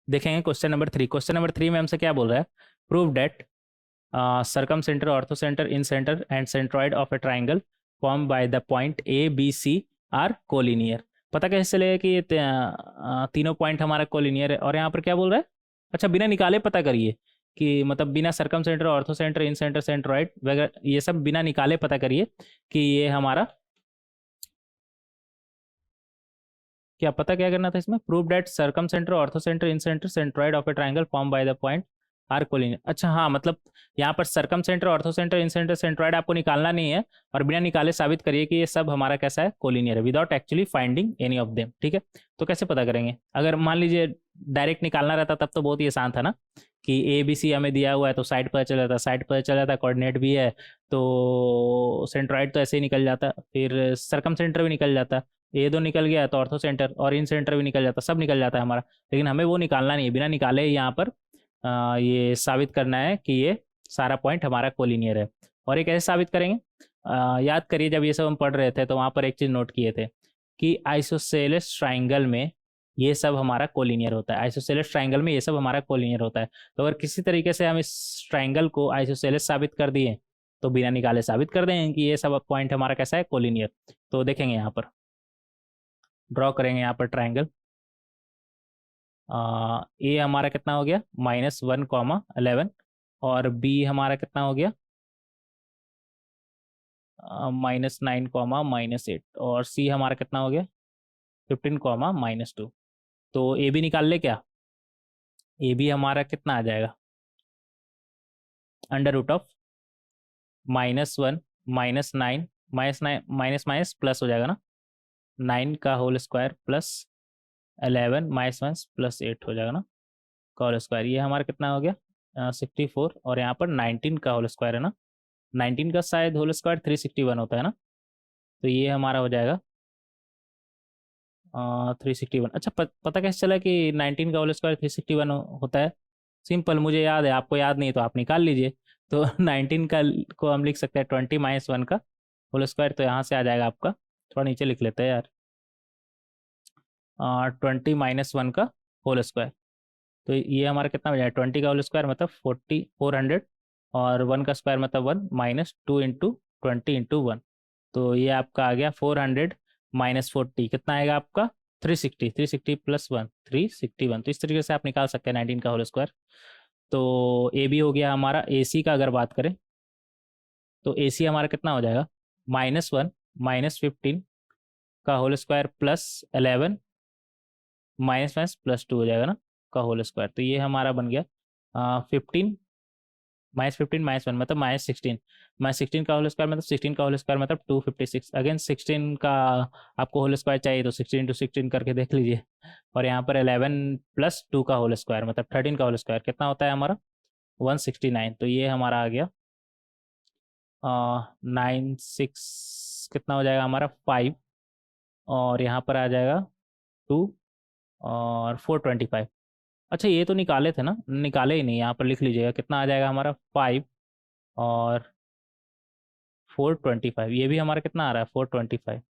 देखेंगे क्वेश्चन नंबर 3। क्वेश्चन नंबर 3 में हमसे क्या बोल रहा है, prove that circumcentre, orthocentre, incentre and centroid of a triangle form by the point A B C are collinear. पता कैसे चलेगा कि ये तीनों पॉइंट हमारा कोलिनियर है। और यहाँ पर क्या बोल रहा है, अच्छा बिना निकाले पता करिए कि मतलब बिना circum centre, orthocentre, incentre, centroid वगैरह ये सब बिना निकाले पता करिए कि ये हमारा क्या, पता क्या करना था इसमें, prove that circumcentre, orthocentre, incentre, centroid of a triangle form by the point are collinear. अच्छा हाँ, मतलब यहाँ पर circumcentre, orthocentre, incentre, centroid आपको निकालना नहीं है, और बिना निकाले साबित करिए कि ये सब हमारा कैसा है, कोलिनियर है, without actually finding any of them. ठीक है, तो कैसे पता करेंगे, अगर मान लीजिए डायरेक्ट निकालना रहता तब तो बहुत ही आसान था ना, कि ए बी सी हमें दिया हुआ है तो साइड पर चल जाता, साइड पर चल जाता, कोऑर्डिनेट भी है तो सेंट्रॉइड तो ऐसे ही निकल जाता, फिर सर्कम सेंटर भी निकल जाता, ये दो निकल गया तो ऑर्थो सेंटर और इन सेंटर भी निकल जाता, सब निकल जाता है हमारा। लेकिन हमें वो निकालना नहीं है, बिना निकाले ही यहाँ पर ये साबित करना है कि ये सारा पॉइंट हमारा कोलिनियर है। और ये कैसे साबित करेंगे, याद करिए जब ये सब हम पढ़ रहे थे तो वहाँ पर एक चीज़ नोट किए थे कि आइसोसेलेस ट्राइंगल में ये सब हमारा कोलिनियर होता है, आइसोसेलेस ट्राइंगल में ये सब हमारा कोलिनियर होता है। तो अगर किसी तरीके से हम इस ट्राइंगल को आइसोसेलेस साबित कर दिए तो बिना निकाले साबित कर देंगे कि ये सब पॉइंट हमारा कैसा है, कोलिनियर। तो देखेंगे यहाँ पर ड्रॉ करेंगे यहाँ पर ट्राइंगल, ए हमारा कितना हो गया, -1, 11, और बी हमारा कितना हो गया, -9, -8, और सी हमारा कितना हो गया, 15, -2। तो ए बी निकाल ले क्या, ए बी हमारा कितना आ जाएगा, √(-1, -9, माइनस माइनस प्लस हो जाएगा ना, 9 का होल स्क्वायर प्लस 11 -1 प्लस 8 हो जाएगा ना, का होल स्क्वायर, ये हमारा कितना हो गया 64, और यहाँ पर 19 का होल स्क्वायर है ना, 19 का शायद होल स्क्वायर 361 होता है ना, तो ये हमारा हो जाएगा 361। अच्छा, पता कैसे चला कि 19 का होल स्क्वायर 361 होता है? सिंपल, मुझे याद है, आपको याद नहीं तो आप निकाल लीजिए। तो 19 का को हम लिख सकते हैं 20 - 1 का होल स्क्वायर, तो यहाँ से आ जाएगा आपका, थोड़ा नीचे लिख लेते हैं यार, 20 - 1 का होल स्क्वायर। तो ये हमारा कितना हो जाएगा, 20 का होल स्क्वायर मतलब 400, और 1 का स्क्वायर मतलब 1 -2 × 20 × 1। तो ये आपका आ गया 400 - 40, कितना आएगा आपका, 360। 360 + 1 361। तो इस तरीके से आप निकाल सकते हैं 19 का होल स्क्वायर। तो ए बी हो गया हमारा। ए सी का अगर बात करें तो ए सी हमारा कितना हो जाएगा, -1 -15 का होल स्क्वायर +11 माइनस माइनस +2 हो जाएगा ना, का होल स्क्वायर। तो ये हमारा बन गया 15 -15 -1 मतलब -16। -16 का होल स्क्वायर मतलब 16 का होल स्क्वायर मतलब 256। अगेन 16 का आपको होल स्क्वायर चाहिए तो 16 × 16 करके देख लीजिए। और यहाँ पर 11 + 2 का होल स्क्वायर मतलब 13 का होल स्क्वायर कितना होता है हमारा, 169। तो ये हमारा आ गया 96, कितना हो जाएगा हमारा 5, और यहाँ पर आ जाएगा 2 और 425। अच्छा, ये तो निकाले थे ना, निकाले ही नहीं, यहाँ पर लिख लीजिएगा कितना आ जाएगा हमारा 5 और 425। ये भी हमारा कितना आ रहा है 425,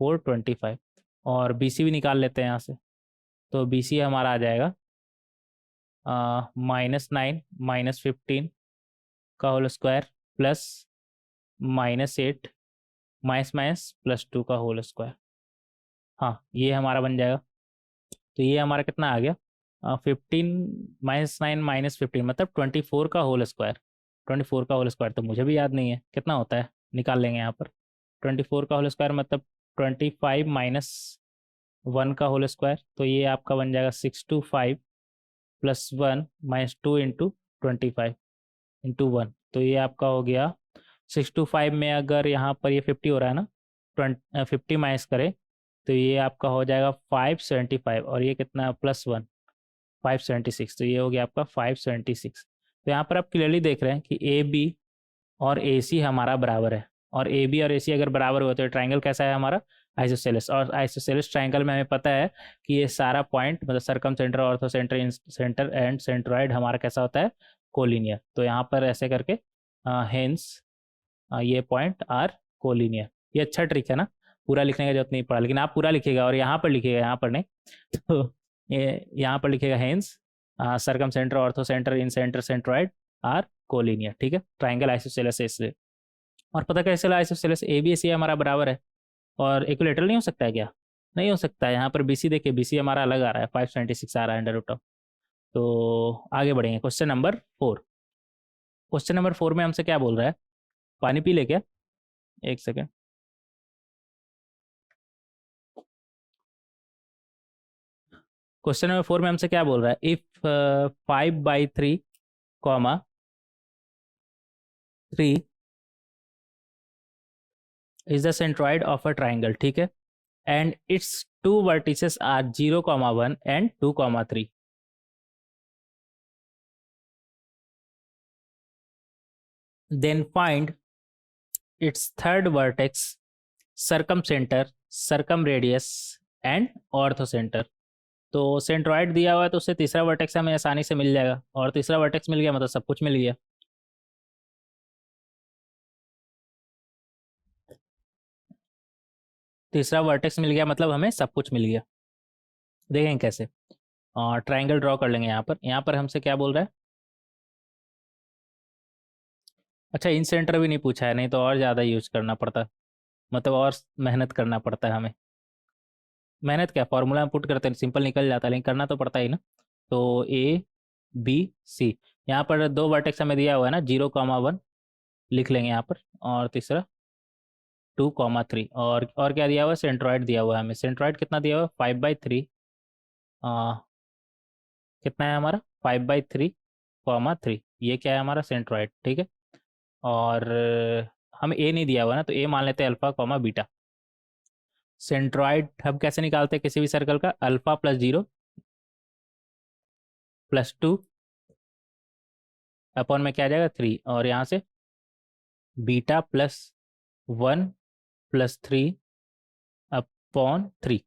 425। और बी सी भी निकाल लेते हैं यहाँ से। तो बी सी हमारा आ जाएगा -9 -15 का होल स्क्वायर +-8 माइनस माइनस +2 का होल स्क्वायर। हाँ, ये हमारा बन जाएगा। तो ये हमारा कितना आ गया, 15 -9 -15 मतलब 24 का होल स्क्वायर। 24 का होल स्क्वायर तो मुझे भी याद नहीं है कितना होता है, निकाल लेंगे यहाँ पर। 24 का होल स्क्वायर मतलब 25 - 1 का होल स्क्वायर। तो ये आपका बन जाएगा 625 + 1 -2 × 25 × 1। तो ये आपका हो गया 625 में अगर यहाँ पर ये 50 हो रहा है ना, 50 माइनस करें तो ये आपका हो जाएगा 575, और ये कितना +1 576। तो ये हो गया आपका 576। तो यहाँ पर आप क्लियरली देख रहे हैं कि ए बी और ए सी हमारा बराबर है। और ए बी और ए सी अगर बराबर हुआ तो ट्राइंगल कैसा है हमारा, आइसोसेलेस। और आइसोसेलेस ट्राइंगल में हमें पता है कि ये सारा पॉइंट मतलब circumcentre, orthocentre, centre and centroid हमारा कैसा होता है, कोलिनियर। तो यहाँ पर ऐसे करके हेंस ये पॉइंट आर कोलिनियर। ये अच्छा ट्रिक है ना, पूरा लिखने का जरूरत नहीं पड़ा, लेकिन आप पूरा लिखिएगा और यहाँ पर लिखिएगा, यहाँ पर नहीं। तो ये यहाँ पर लिखिएगा hence circumcentre, orthocentre, incentre, centroid are collinear. ठीक है, ट्राइंगल आइसोसेलेस है इसलिए। और पता कैसे चला आइसोसेलेस, ए बी सी हमारा बराबर है और इक्विलेटरल नहीं हो सकता है क्या, नहीं हो सकता है। यहाँ पर बी सी देखिए, बी सी हमारा अलग आ रहा है, 576 आ रहा है √ऑफ। तो आगे बढ़ेंगे, क्वेश्चन नंबर 4 में हमसे क्या बोल रहा है, पानी पी ले क्या, एक सेकेंड। क्वेश्चन नंबर 4 में हमसे क्या बोल रहा है, if 5/3, 3 is the centroid of a triangle, ठीक है, and its two vertices are 0, 1 and 2, 3। Then find its third vertex, circumcentre, circum radius and orthocentre. तो सेंट्रॉइड दिया हुआ है तो उससे तीसरा वर्टेक्स हमें आसानी से मिल जाएगा, और तीसरा वर्टेक्स मिल गया मतलब सब कुछ मिल गया। तीसरा वर्टेक्स मिल गया मतलब हमें सब कुछ मिल गया। देखें कैसे, और ट्राइंगल ड्रॉ कर लेंगे। यहाँ पर हमसे क्या बोल रहा है, अच्छा इन सेंटर भी नहीं पूछा है, नहीं तो और ज़्यादा यूज करना पड़ता, मतलब और मेहनत करना पड़ता है हमें। मेहनत क्या, फॉर्मूला में पुट करते हैं सिंपल निकल जाता है, लेकिन करना तो पड़ता ही ना। तो ए बी सी, यहाँ पर दो वर्टेक्स हमें दिया हुआ है ना, 0, 1 लिख लेंगे यहाँ पर, और तीसरा 2, 3। और क्या दिया हुआ है, सेंट्रॉइड दिया हुआ है हमें। सेंट्रॉइड कितना दिया हुआ है, 5/3, कितना है हमारा 5/3, 3। ये क्या है हमारा सेंट्रॉइड, ठीक है। और हमें ए नहीं दिया हुआ ना, तो ए मान लेते हैं अल्फा, बीटा। सेंट्रॉइड हम कैसे निकालते हैं किसी भी सर्कल का, अल्फा +0 +2 अपॉन में क्या आ जाएगा 3, और यहाँ से बीटा +1 +3 अपॉन 3,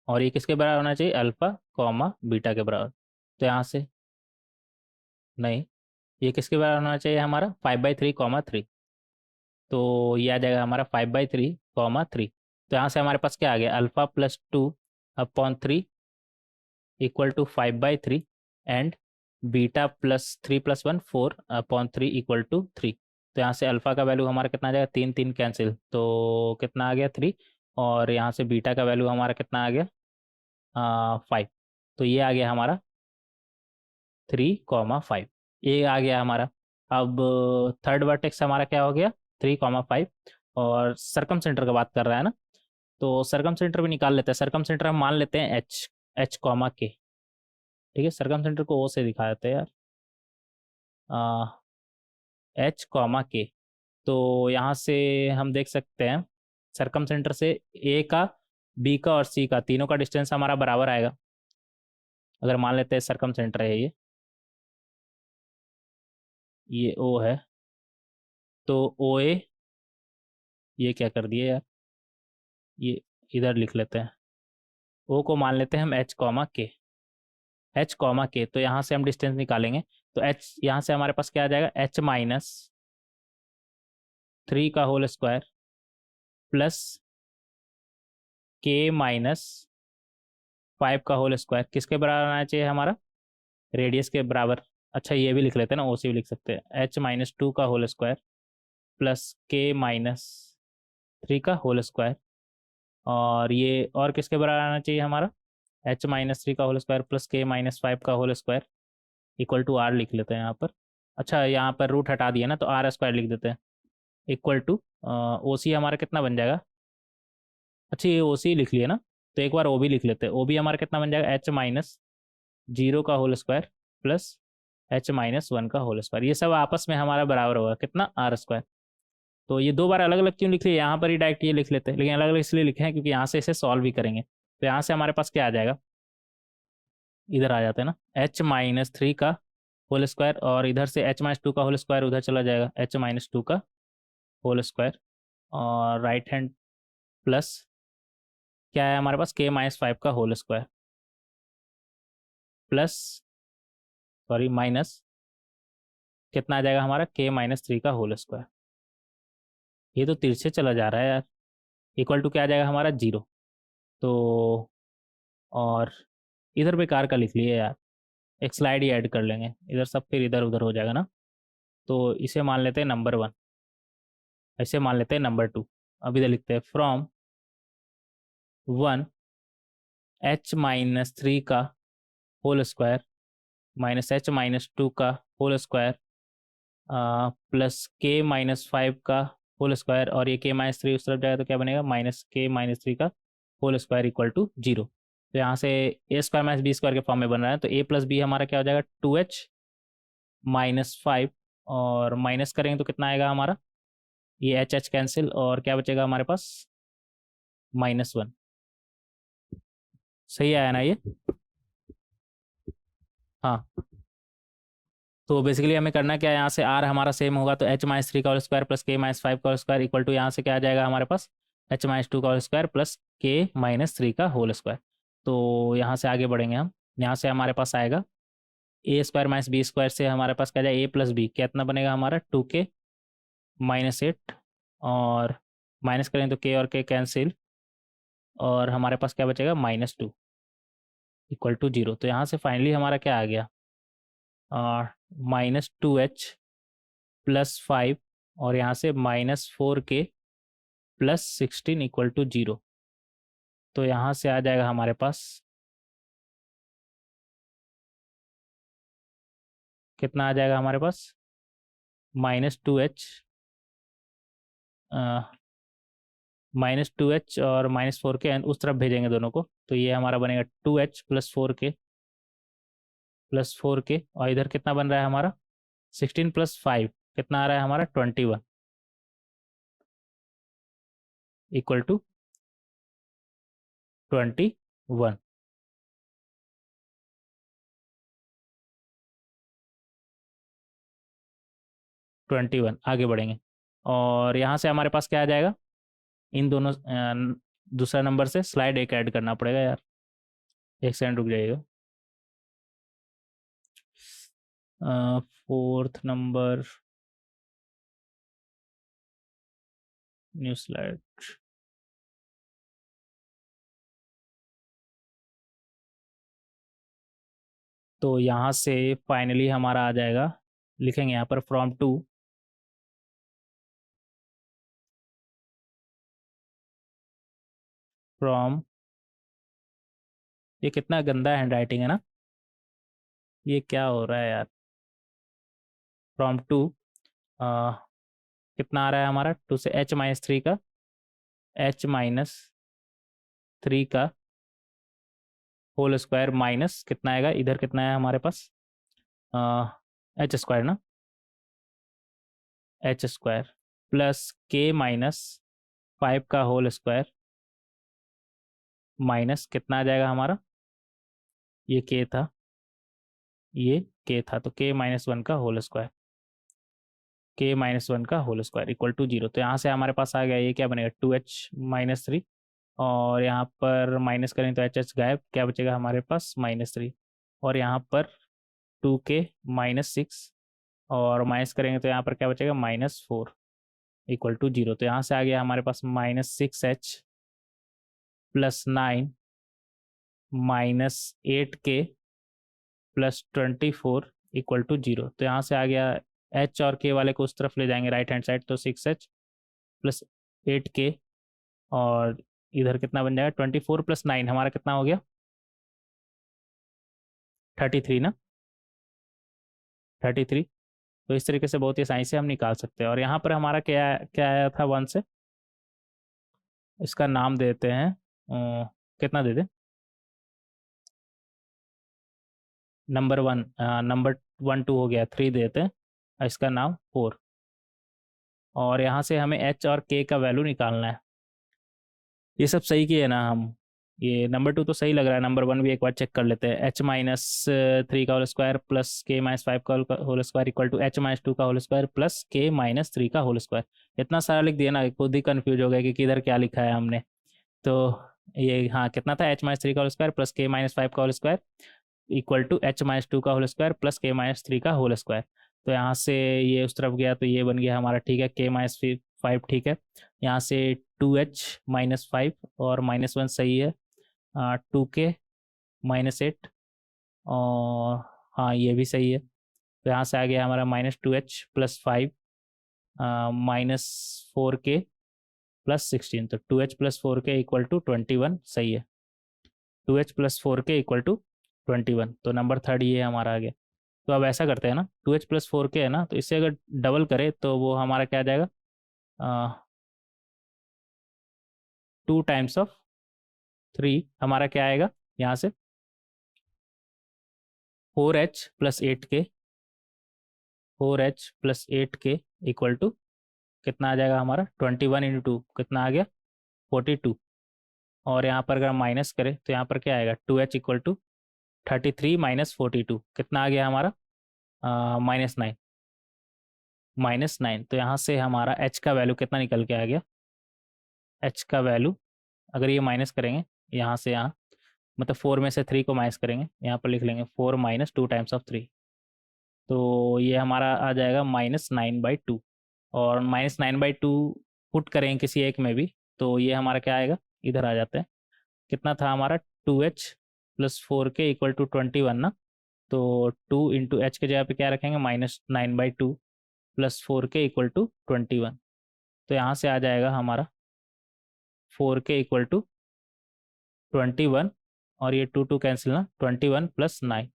और ये किसके बराबर होना चाहिए, अल्फा कॉमा बीटा के बराबर। तो यहाँ से नहीं, ये किसके बराबर होना चाहिए हमारा 5/3, 3। तो ये आ जाएगा हमारा 5/3, 3। तो यहाँ से हमारे पास क्या आ गया, alpha plus 2/3 equal to 5/3 and beta plus 3+1 4/3 equal to 3। तो यहाँ से अल्फा का वैल्यू हमारा कितना आ जाएगा, 3 3 कैंसिल, तो कितना आ गया 3। और यहाँ से बीटा का वैल्यू हमारा कितना आ गया 5। तो ये आ गया हमारा 3,5, ये आ गया हमारा। अब थर्ड वर्टेक्स हमारा क्या हो गया 3,5, और सरकम सेंटर का बात कर रहा है ना, तो सरकम सेंटर भी निकाल लेते हैं। सरकम सेंटर हम मान लेते हैं एच, एच कॉमा के। ठीक है, सरकम सेंटर को ओ से दिखा देते हैं यार, एच कॉमा के। तो यहाँ से हम देख सकते हैं सरकम सेंटर से ए का, बी का और सी का, तीनों का डिस्टेंस हमारा बराबर आएगा। अगर मान लेते हैं सरकम सेंटर है ये ओ है, तो ओ ए, ये क्या कर दिए यार, ये इधर लिख लेते हैं, ओ को मान लेते हैं हम एच कॉमा के, एच कॉमा के। तो यहाँ से हम डिस्टेंस निकालेंगे, तो एच यहाँ से हमारे पास क्या आ जाएगा, H-3 का होल स्क्वायर प्लस K-5 का होल स्क्वायर, किसके बराबर आना चाहिए हमारा, रेडियस के बराबर। अच्छा ये भी लिख लेते हैं ना, ओ सी भी लिख सकते हैं, H-2 का होल स्क्वायर प्लस K-3 का होल स्क्वायर, और ये और किसके बराबर आना चाहिए हमारा, H-3 का होल स्क्वायर प्लस K-5 का whole square equal to R लिख लेते हैं यहाँ पर। अच्छा यहाँ पर रूट हटा दिया ना, तो आर स्क्वायर लिख देते हैं इक्वल टू ओ सी हमारा कितना बन जाएगा। अच्छा ये ओ सी लिख लिया ना, तो एक बार ओ भी लिख लेते हैं। ओ भी हमारा कितना बन जाएगा, H-0 का होल स्क्वायर प्लस H-1 का होल स्क्वायर। ये सब आपस में हमारा बराबर होगा कितना, आर स्क्वायर। तो ये दो बार अलग अलग क्यों लिख लिया, यहाँ पर ही डायरेक्ट ये लिख लेते हैं, लेकिन अलग अलग इसलिए लिखे हैं क्योंकि यहाँ से इसे सॉल्व भी करेंगे। तो यहाँ से हमारे पास क्या आ जाएगा, इधर आ जाते हैं ना, H-3 का होल स्क्वायर, और इधर से H-2 का होल स्क्वायर उधर चला जाएगा, H-2 का होल स्क्वायर, और राइट हैंड प्लस क्या है हमारे पास, K-5 का whole square plus, sorry minus, कितना आ जाएगा हमारा K-3 का होल स्क्वायर। ये तो तिरछे चला जा रहा है यार, इक्वल टू क्या आ जाएगा हमारा 0। तो और इधर बेकार का लिख लिए यार, एक स्लाइड ही ऐड कर लेंगे इधर, सब फिर इधर उधर हो जाएगा ना। तो इसे मान लेते हैं नंबर 1, ऐसे मान लेते हैं नंबर 2। अब इधर लिखते हैं फ्रॉम 1 H-3 का होल स्क्वायर माइनस H-2 का होल स्क्वायर प्लस K-5 का होल स्क्वायर, और ये K-3 उस तरफ जाएगा तो क्या बनेगा, -K-3 का होल स्क्वायर इक्वल टू 0। तो यहाँ से ए स्क्वायर माइनस बी स्क्वायर के फॉर्म में बन रहा है, तो ए प्लस बी हमारा क्या हो जाएगा 2H-5, और माइनस करेंगे तो कितना आएगा हमारा, ये एच एच कैंसिल, और क्या बचेगा हमारे पास -1। सही आया ना ये, हाँ। तो बेसिकली हमें करना क्या है, यहाँ से आर हमारा सेम होगा, तो H-3 का होल स्क्वायर प्लस K-5 का होल स्क्वायर इक्वल टू यहाँ से क्या आ जाएगा हमारे पास, H-2 का होल स्क्वायर प्लस K-3 का होल स्क्वायर। तो यहाँ से आगे बढ़ेंगे हम, यहाँ से हमारे पास आएगा ए स्क्वायर माइनस बी स्क्वायर से हमारे पास क्या जाए, ए प्लस बी कितना बनेगा हमारा 2K-8, और माइनस करें तो के और के कैंसिल, और हमारे पास क्या बचेगा -2 इक्वल टू 0। तो यहाँ से फाइनली हमारा क्या आ गया, -2H+5, और यहाँ से -4K+16 इक्वल टू 0। तो यहाँ से आ जाएगा हमारे पास कितना आ जाएगा हमारे पास, -2H, -2H और -4K उस तरफ भेजेंगे दोनों को, तो ये हमारा बनेगा 2H+4K और इधर कितना बन रहा है हमारा 16+5 कितना आ रहा है हमारा 21 इक्वल टू 21। 21 आगे बढ़ेंगे, और यहाँ से हमारे पास क्या आ जाएगा, इन दोनों दूसरा नंबर से स्लाइड एक ऐड करना पड़ेगा यार, एक सेकंड रुक जाइएगा। Fourth number, new slide. तो यहाँ से फाइनली हमारा आ जाएगा, लिखेंगे यहाँ पर फ्रॉम टू, फ्रॉम, ये कितना गंदा हैंड राइटिंग है ना, ये क्या हो रहा है यार। फ्रॉम टू, कितना आ रहा है हमारा, टू से एच माइनस थ्री का, एच माइनस थ्री का होल स्क्वायर माइनस कितना आएगा, इधर कितना है हमारे पास, एच स्क्वायर ना, H square plus K minus five का होल स्क्वायर माइनस कितना आ जाएगा हमारा, ये के था, ये के था, तो के माइनस वन का whole square, K minus one का whole square equal to zero. तो यहाँ से हमारे पास आ गया, ये क्या बनेगा, टू एच माइनस थ्री, और यहाँ पर माइनस करें तो एच एच गायब, क्या बचेगा हमारे पास माइनस थ्री, और यहाँ पर टू के माइनस सिक्स, और माइनस करेंगे तो यहाँ पर क्या बचेगा minus four equal to zero. तो यहाँ से आ गया हमारे पास minus six H plus nine minus eight K plus twenty four equal to zero. तो यहाँ से आ गया, एच और के वाले को उस तरफ ले जाएंगे राइट हैंड साइड, तो सिक्स एच प्लस एट के, और इधर कितना बन जाएगा, ट्वेंटी फोर प्लस नाइन हमारा कितना हो गया, थर्टी थ्री ना, थर्टी थ्री। तो इस तरीके से बहुत ही आसानी से हम निकाल सकते हैं। और यहाँ पर हमारा क्या क्या आया था वन से, इसका नाम देते हैं, कितना दे दें, number one, number one two हो गया, थ्री देते हैं, और इसका नाम फोर। और यहाँ से हमें एच और के का वैल्यू निकालना है। ये सब सही किए ना हम, ये नंबर टू तो सही लग रहा है, नंबर वन भी एक बार चेक कर लेते हैं, एच माइनस थ्री का whole square plus K minus five का whole square equal to H minus two का whole square plus K minus three का होल स्क्वायर। इतना सारा लिख दिया ना, खुद ही कंफ्यूज हो गया कि किधर क्या लिखा है हमने। तो ये हाँ कितना था, एच माइनस थ्री का whole square plus K minus five का whole square equal to H minus two का whole square plus K minus three का होल स्क्वायर। तो यहाँ से ये उस तरफ गया तो ये बन गया हमारा, ठीक है, के माइनस फाइव ठीक है, यहाँ से टू एच माइनस फाइव और माइनस वन सही है, टू के माइनस एट, और हाँ ये भी सही है। तो यहाँ से आ गया हमारा minus two H plus five minus four के प्लस सिक्सटीन, तो टू एच प्लस फोर के इक्वल टू ट्वेंटी वन सही है, टू एच प्लस फोर के इक्वल टू ट्वेंटी वन। तो नंबर थर्ड ये हमारा आ गया। तो अब ऐसा करते हैं ना, टू एच प्लस फोर के है ना, तो इससे अगर डबल करें तो वो हमारा क्या आ जाएगा, टू टाइम्स ऑफ थ्री हमारा क्या आएगा, यहाँ से फोर एच प्लस एट के, फोर एच प्लस एट के इक्वल टू कितना आ जाएगा हमारा, ट्वेंटी वन इंटू टू कितना आ गया, फोर्टी टू। और यहाँ पर अगर हम माइनस करें तो यहाँ पर क्या आएगा, two H equal to thirty three minus forty two कितना आ गया हमारा, माइनस नाइन, माइनस नाइन। तो यहाँ से हमारा एच का वैल्यू कितना निकल के आ गया, एच का वैल्यू अगर ये माइनस करेंगे यहाँ से यहाँ, मतलब फोर में से थ्री को माइनस करेंगे, यहाँ पर लिख लेंगे four minus two times of three, तो ये हमारा आ जाएगा माइनस नाइन बाई टू। और minus nine by two put करेंगे किसी एक में भी, तो ये हमारा क्या आएगा, इधर आ जाते हैं, कितना था हमारा, टू एच प्लस फोर के इक्वल टू ट्वेंटी वन ना, तो टू इंटू एच के जगह पे क्या रखेंगे, minus nine by two plus four के इक्वल टू ट्वेंटी वन। तो यहाँ से आ जाएगा हमारा फोर के इक्वल टू ट्वेंटी वन, और ये टू टू कैंसिल ना, ट्वेंटी वन प्लस नाइन,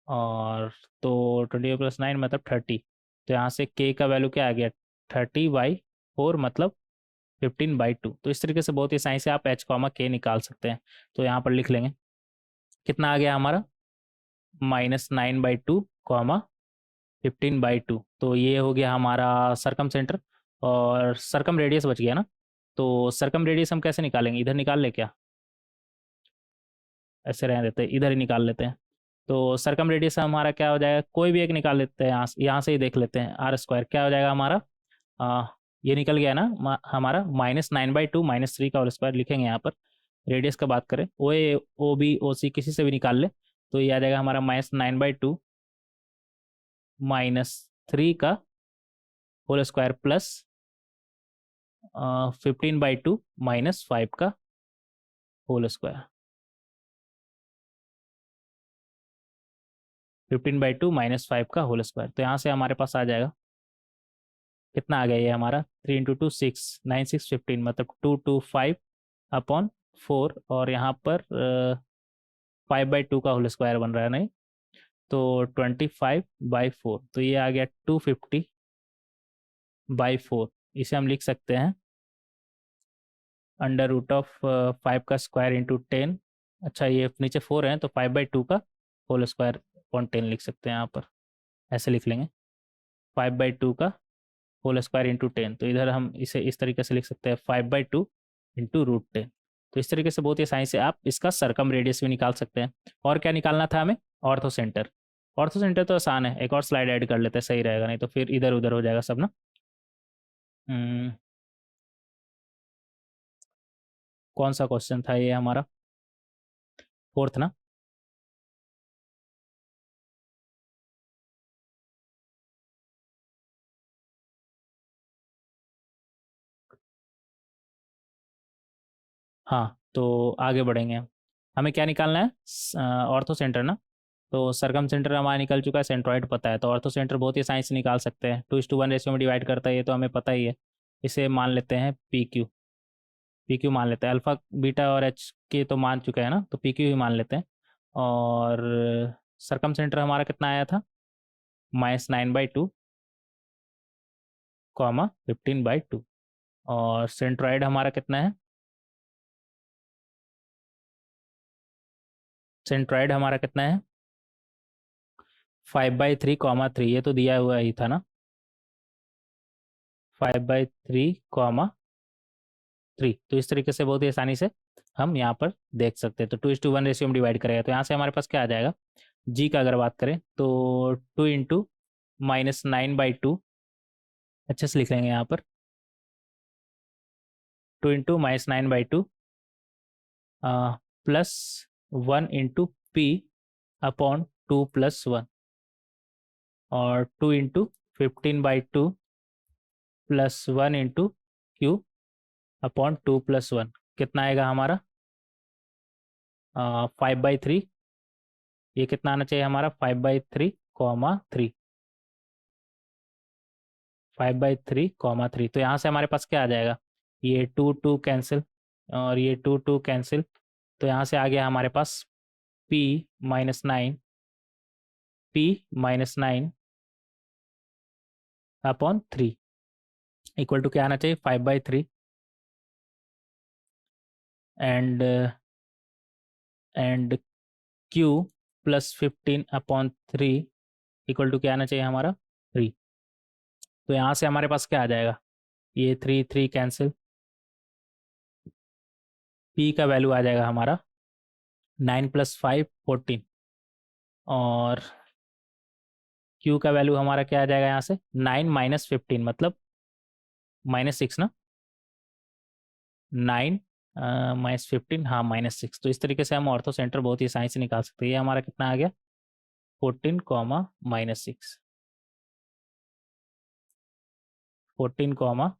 और तो ट्वेंटी वन प्लस नाइन मतलब थर्टी। तो यहाँ से के का वैल्यू क्या आ गया, थर्टी बाई फोर मतलब फिफ्टीन बाई टू। तो इस तरीके से बहुत ही आसानी से आप एच कॉमा के निकाल सकते हैं। तो यहाँ पर लिख लेंगे, कितना आ गया हमारा, minus nine by two comma fifteen by two. तो ये हो गया हमारा सरकम सेंटर, और सरकम रेडियस बच गया ना। तो सरकम रेडियस हम कैसे निकालेंगे, इधर निकाल ले क्या, ऐसे रहने देते हैं, इधर ही निकाल लेते हैं। तो सरकम रेडियस हमारा क्या हो जाएगा, कोई भी एक निकाल लेते हैं, यहाँ से ही देख लेते हैं, आर स्क्वायर क्या हो जाएगा हमारा, ये निकल गया ना हमारा -9/2 -3 का होल स्क्वायर लिखेंगे यहाँ पर। रेडियस का बात करें, ओ ए ओ बी ओ सी किसी से भी निकाल ले, तो ये आ जाएगा हमारा -9/2 -3 का होल स्क्वायर प्लस 15/2 -5 का होल स्क्वायर। 15/2 -5 का होल स्क्वायर, तो यहाँ से हमारे पास आ जाएगा कितना आ गया ये हमारा 3 × 2 6 9 6 15, मतलब 225/4, और यहाँ पर 5/2 का होल स्क्वायर बन रहा है नहीं, तो 25/4, तो ये आ गया 250/4। इसे हम लिख सकते हैं √5 का स्क्वायर इंटू 10। अच्छा, ये नीचे 4 है तो 5/2 का होल स्क्वायर अपॉन 10 लिख सकते हैं यहाँ पर, ऐसे लिख लेंगे 5/2 का होल स्क्वायर इंटू 10। तो इधर हम इसे इस तरीके से लिख सकते हैं 5/2 इंटू √10। तो इस तरीके से बहुत ही आसानी से आप इसका सरकम रेडियस भी निकाल सकते हैं। और क्या निकालना था हमें? Ortho centre. ऑर्थो सेंटर तो आसान है, एक और स्लाइड ऐड कर लेते हैं, सही रहेगा, नहीं तो फिर इधर उधर हो जाएगा सब ना। कौन सा क्वेश्चन था ये हमारा? 4th ना? हाँ, तो आगे बढ़ेंगे हम। हमें क्या निकालना है? ऑर्थो सेंटर ना। तो सरकम सेंटर हमारा निकल चुका है, सेंट्रॉइड पता है, तो ऑर्थो सेंटर बहुत ही आसानी से निकाल सकते हैं। 2:1 रेशियो में डिवाइड करता है, ये तो हमें पता ही है। इसे मान लेते हैं पी क्यू। पी क्यू मान लेते हैं, अल्फा बीटा और एच के तो मान चुके हैं ना, तो पी क्यू ही मान लेते हैं। और सरकम सेंटर हमारा कितना आया था? -9/2 कॉमा 15/2। और सेंट्रॉइड हमारा कितना है? सेंट्रॉइड हमारा कितना है? 5/3 ये तो दिया हुआ ही था ना, 5/3 तो इस तरीके से बहुत ही आसानी से हम यहाँ पर देख सकते हैं। तो 2:1 रेशियो में डिवाइड करेगा, तो यहाँ से हमारे पास क्या आ जाएगा? जी का अगर बात करें तो 2 इंटू -9/2, अच्छे से लिख लेंगे यहाँ पर, 2 into -9/2 plus 1 into P upon 2+1, और 2 into 15/2 plus 1 into Q upon 2+1, कितना आएगा हमारा? 5/3। ये कितना आना चाहिए हमारा? 5/3, 5/3, तो यहाँ से हमारे पास क्या आ जाएगा? ये 2 2 कैंसिल, और ये 2 2 कैंसिल, तो यहाँ से आ गया हमारे पास P-9 अपॉन 3 इक्वल टू क्या आना चाहिए? 5/3 and Q plus 15/3 equal to क्या आना चाहिए हमारा? 3। तो यहाँ से हमारे पास क्या आ जाएगा? ये 3 3 कैंसिल, P का वैल्यू आ जाएगा हमारा 9 + 5 14, और Q का वैल्यू हमारा क्या आ जाएगा यहाँ से? 9 - 15 मतलब -6 ना, 9 -15, हाँ -6। तो इस तरीके से हम ऑर्थो सेंटर बहुत ही आसानी से निकाल सकते हैं। ये हमारा कितना आ गया? 14, -6, 14,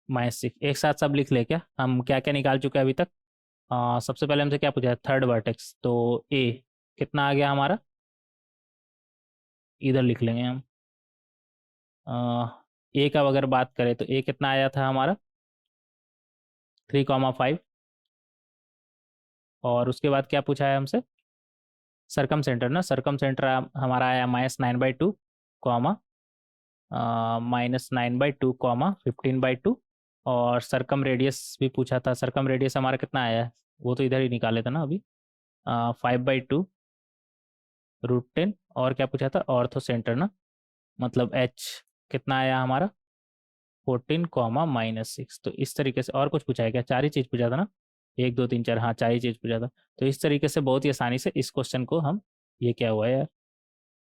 -6। एक साथ सब लिख ले क्या? हम क्या क्या निकाल चुके हैं अभी तक? सबसे पहले हमसे क्या पूछा है? थर्ड वर्टेक्स, तो ए कितना आ गया हमारा? इधर लिख लेंगे हम। ए का अगर बात करें तो ए कितना आया था हमारा? 3, 5। और उसके बाद क्या पूछा है हमसे? सरकम सेंटर ना, सरकम सेंटर हमारा आया -9/2 कॉमा -9/2 15/2। और सरकम रेडियस भी पूछा था, सरकम रेडियस हमारा कितना आया है? वो तो इधर ही निकाले था ना अभी, 5/2 √10। और क्या पूछा था? ऑर्थो सेंटर ना, मतलब एच कितना आया हमारा? 14, -6। तो इस तरीके से, और कुछ पूछा है क्या? 4 ही चीज़ पूछा था ना, 1 2 3 4, हाँ 4 ही चीज़ पूछा था। तो इस तरीके से बहुत ही आसानी से इस क्वेश्चन को हम, ये क्या हुआ यार,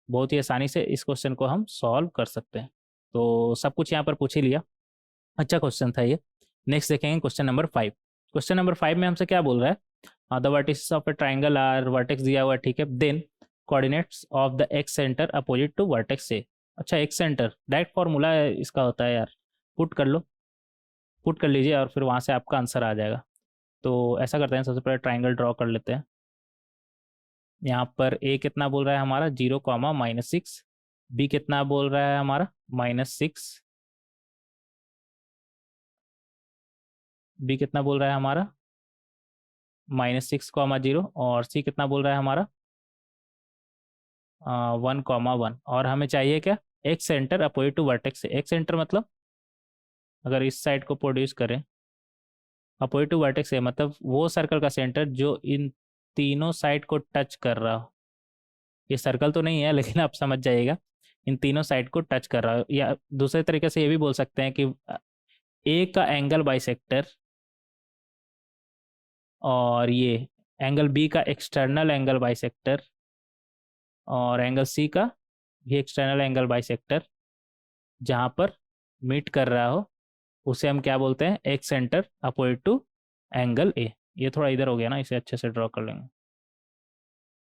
बहुत ही आसानी से इस क्वेश्चन को हम सॉल्व कर सकते हैं। तो सब कुछ यहाँ पर पूछ ही लिया। अच्छा क्वेश्चन था ये। नेक्स्ट देखेंगे क्वेश्चन नंबर 5। क्वेश्चन नंबर 5 में हमसे क्या बोल रहा है, the vertices of a triangle are, vertex दिया हुआ है, ठीक है, then coordinates of the excentre opposite to vertex A. अच्छा, एक्स सेंटर डायरेक्ट फॉर्मूला है इसका होता है यार, पुट कर लो, पुट कर लीजिए और फिर वहाँ से आपका आंसर आ जाएगा। तो ऐसा करते हैं, सबसे पहले ट्राइंगल ड्रॉ कर लेते हैं। यहाँ पर ए कितना बोल रहा है हमारा 0, -6। बी कितना बोल रहा है हमारा -6। बी कितना बोल रहा है हमारा -6, 0। और सी कितना बोल रहा है हमारा 1, 1। और हमें चाहिए क्या, एक सेंटर अपोजिट टू वर्टेक्स से। एक सेंटर मतलब अगर इस साइड को प्रोड्यूस करें, अपोजिट टू वर्टेक्स से मतलब वो सर्कल का सेंटर जो इन तीनों साइड को टच कर रहा हो। ये सर्कल तो नहीं है लेकिन आप समझ जाइएगा, इन तीनों साइड को टच कर रहा हो। या दूसरे तरीके से ये भी बोल सकते हैं कि ए का एंगल बाइसेक्टर और ये एंगल बी का एक्सटर्नल एंगल बाइसेक्टर और एंगल सी का भी एक्सटर्नल एंगल बाइसेक्टर जहाँ पर मीट कर रहा हो, उसे हम क्या बोलते हैं, excentre opposite to angle A. ये थोड़ा इधर हो गया ना, इसे अच्छे से ड्रॉ कर लेंगे।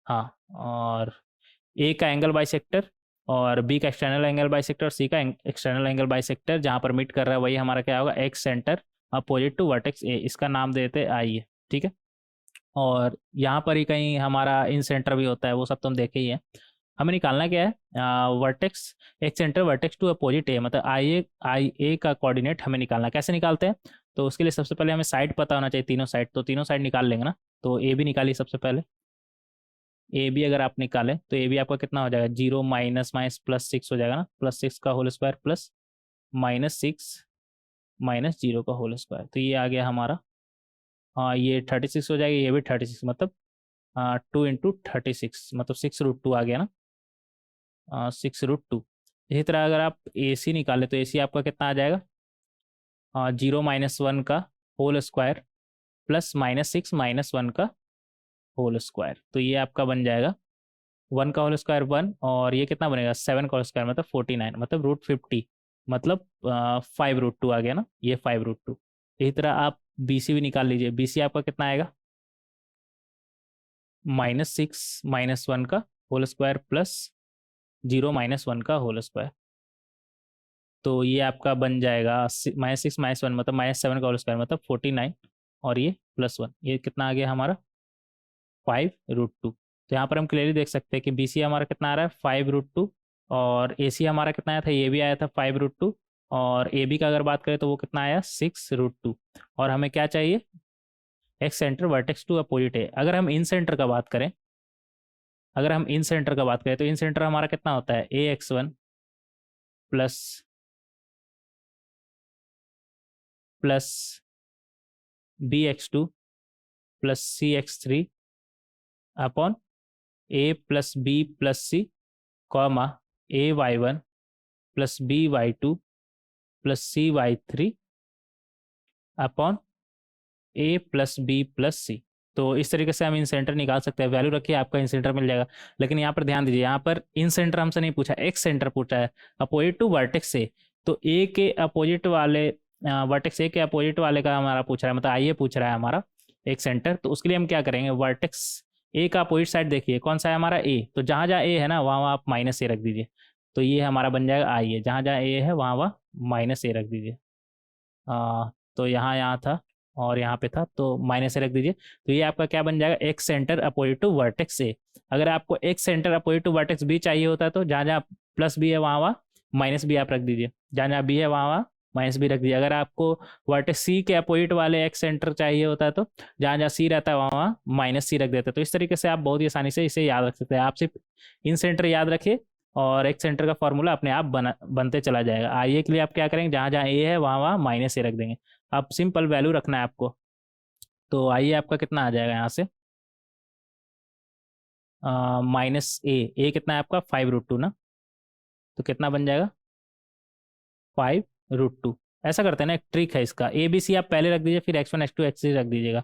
हाँ, और ए का एंगल बाइसेक्टर और बी का एक्सटर्नल एंगल बाइसेक्टर और सी का एक्सटर्नल एंगल बाइसेक्टर जहाँ पर मीट कर रहा है वही हमारा क्या होगा, excentre opposite to vertex A. इसका नाम देते हैं आई है, ठीक है। और यहाँ पर ही कहीं हमारा इन सेंटर भी होता है, वो सब तो हम देखे ही है। हमें निकालना क्या है, वर्टेक्स एक सेंटर वर्टेक्स टू अपोजिट ए, मतलब आई ए का कोऑर्डिनेट हमें निकालना। कैसे निकालते हैं, तो उसके लिए सबसे पहले हमें साइड पता होना चाहिए, तीनों साइड। तो तीनों साइड निकाल लेंगे ना, तो ए भी निकालिए सबसे पहले। ए बी अगर आप निकालें तो ए बी आपका कितना हो जाएगा, 0 माइनस माइनस +6 हो जाएगा ना, +6 का होल स्क्वायर प्लस -6 -0 का होल स्क्वायर। तो ये आ गया हमारा, हाँ ये 36 हो जाएगा, ये भी 36, मतलब 2 × 36 मतलब 6√2 आ गया ना, 6√2। इसी तरह अगर आप ए सी निकालें तो ए सी आपका कितना आ जाएगा, 0 - 1 का होल स्क्वायर प्लस -6 - 1 का होल स्क्वायर। तो ये आपका बन जाएगा 1 का होल स्क्वायर 1, और ये कितना बनेगा 7 का होल स्क्वायर मतलब 49, मतलब √50, मतलब 5√2 आ गया ना, ये 5√2। इसी तरह आप बी सी भी निकाल लीजिए। बी सी आपका कितना आएगा, -6 - 1 का होल स्क्वायर प्लस 0 - 1 का होल स्क्वायर। तो ये आपका बन जाएगा -6 - 1 मतलब -7 का होल स्क्वायर मतलब 49, और ये +1, ये कितना आ गया हमारा 5√2। तो यहाँ पर हम क्लियरली देख सकते हैं कि बी सी हमारा कितना आ रहा है 5√2, और ए सी हमारा कितना आया था, ये भी आया था 5√2, और ए बी का अगर बात करें तो वो कितना आया 6√2। और हमें क्या चाहिए, excentre vertex to opposite है। अगर हम इन सेंटर का बात करें, अगर हम इन सेंटर का बात करें तो इन सेंटर हमारा कितना होता है, AX1 plus plus BX2 plus CX3 upon A plus B plus C, comma AY1 plus BY2 plus CY3 upon A plus B plus C। तो इस तरीके से हम इन सेंटर निकाल सकते हैं। वैल्यू रखिए, आपका इन सेंटर मिल जाएगा। लेकिन यहाँ पर ध्यान दीजिए, यहाँ पर इन सेंटर हमसे नहीं पूछा, एक्स सेंटर पूछा है अपोजिट टू वर्टेक्स से। तो ए के अपोजिट वाले, वर्टेक्स ए के अपोजिट वाले का हमारा पूछ रहा है, मतलब आइए पूछ रहा है हमारा एक सेंटर। तो उसके लिए हम क्या करेंगे, वर्टेक्स ए का अपोजिट साइड देखिए कौन सा है हमारा ए, तो जहाँ जहाँ ए है ना वहाँ वहाँ आप -a रख दीजिए। तो ये हमारा बन जाएगा आई है, जहाँ जहाँ ए है वहाँ वहाँ -a रख दीजिए। तो यहाँ यहाँ था और यहाँ पे था, तो -a रख दीजिए। तो ये आपका क्या बन जाएगा, excentre opposite to vertex A. अगर आपको excentre opposite to vertex B चाहिए होता है तो जहाँ जहाँ प्लस बी है वहाँ वहाँ -b आप रख दीजिए, जहाँ जहाँ बी है वहाँ वहाँ -b रख दीजिए। अगर आपको वर्टेक्स सी के अपोजिट वाले एक्स सेंटर चाहिए होता है तो जहाँ जहाँ सी रहता है वहाँ वहाँ -c रख देते हैं। तो इस तरीके से आप बहुत ही आसानी से इसे याद रख सकते हैं। आप सिर्फ इन सेंटर याद रखिए और एक सेंटर का फॉर्मूला अपने आप बनते चला जाएगा। आइए के लिए आप क्या करेंगे, जहाँ जहाँ ए है वहाँ वहाँ -a रख देंगे। अब सिंपल वैल्यू रखना है आपको। तो आइए आपका कितना आ जाएगा यहाँ से, -a कितना है आपका 5√2 ना, तो कितना बन जाएगा 5√2। ऐसा करते हैं ना, एक ट्रिक है इसका, ए बी सी आप पहले रख दीजिए, फिर x1 x2 x3 रख दीजिएगा।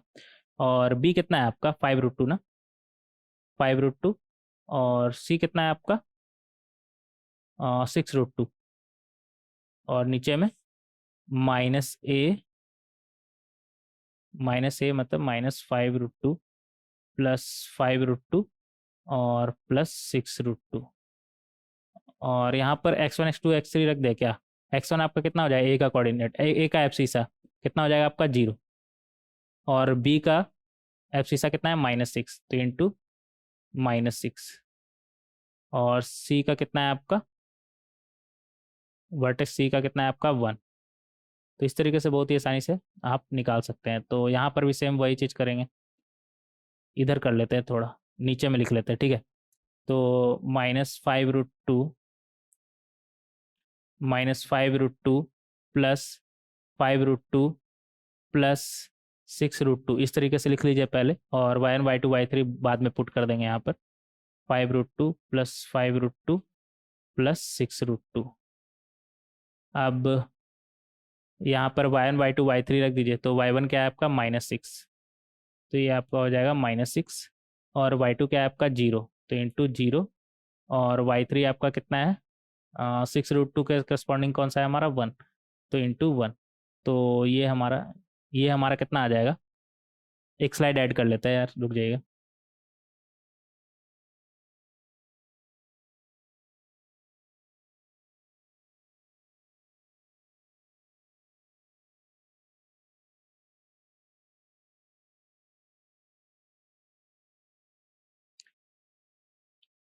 और बी कितना है आपका 5√2 ना, 5√2, और सी कितना है आपका 6√2। और नीचे में माइनस ए मतलब -5√2 +5√2 और +6√2। और यहाँ पर x1 x2 x3 रख दे क्या? x1 आपका कितना हो जाएगा, ए का कोऑर्डिनेट, ए का एब्सिसा कितना हो जाएगा आपका 0, और बी का एब्सिसा कितना है -6, तो इंटू -6, और सी का कितना है आपका, वर्टेक्स सी का कितना है आपका 1। तो इस तरीके से बहुत ही आसानी से आप निकाल सकते हैं। तो यहाँ पर भी सेम वही चीज़ करेंगे, इधर कर लेते हैं, थोड़ा नीचे में लिख लेते हैं, ठीक है। तो -5√2 +5√2 +6√2 इस तरीके से लिख लीजिए पहले, और y1 y2 y3 बाद में पुट कर देंगे यहाँ पर। 5√2 +5√2 +6√2। अब यहाँ पर y1 y2 y3 रख दीजिए, तो y1 क्या है आपका -6, तो ये आपका हो जाएगा -6, और y2 क्या है आपका 0, तो इंटू 0, और y3 आपका कितना है 6√2 के करस्पॉन्डिंग कौन सा है हमारा 1, तो इंटू 1। तो ये हमारा कितना आ जाएगा, एक स्लाइड ऐड कर लेते हैं यार, रुक जाइएगा।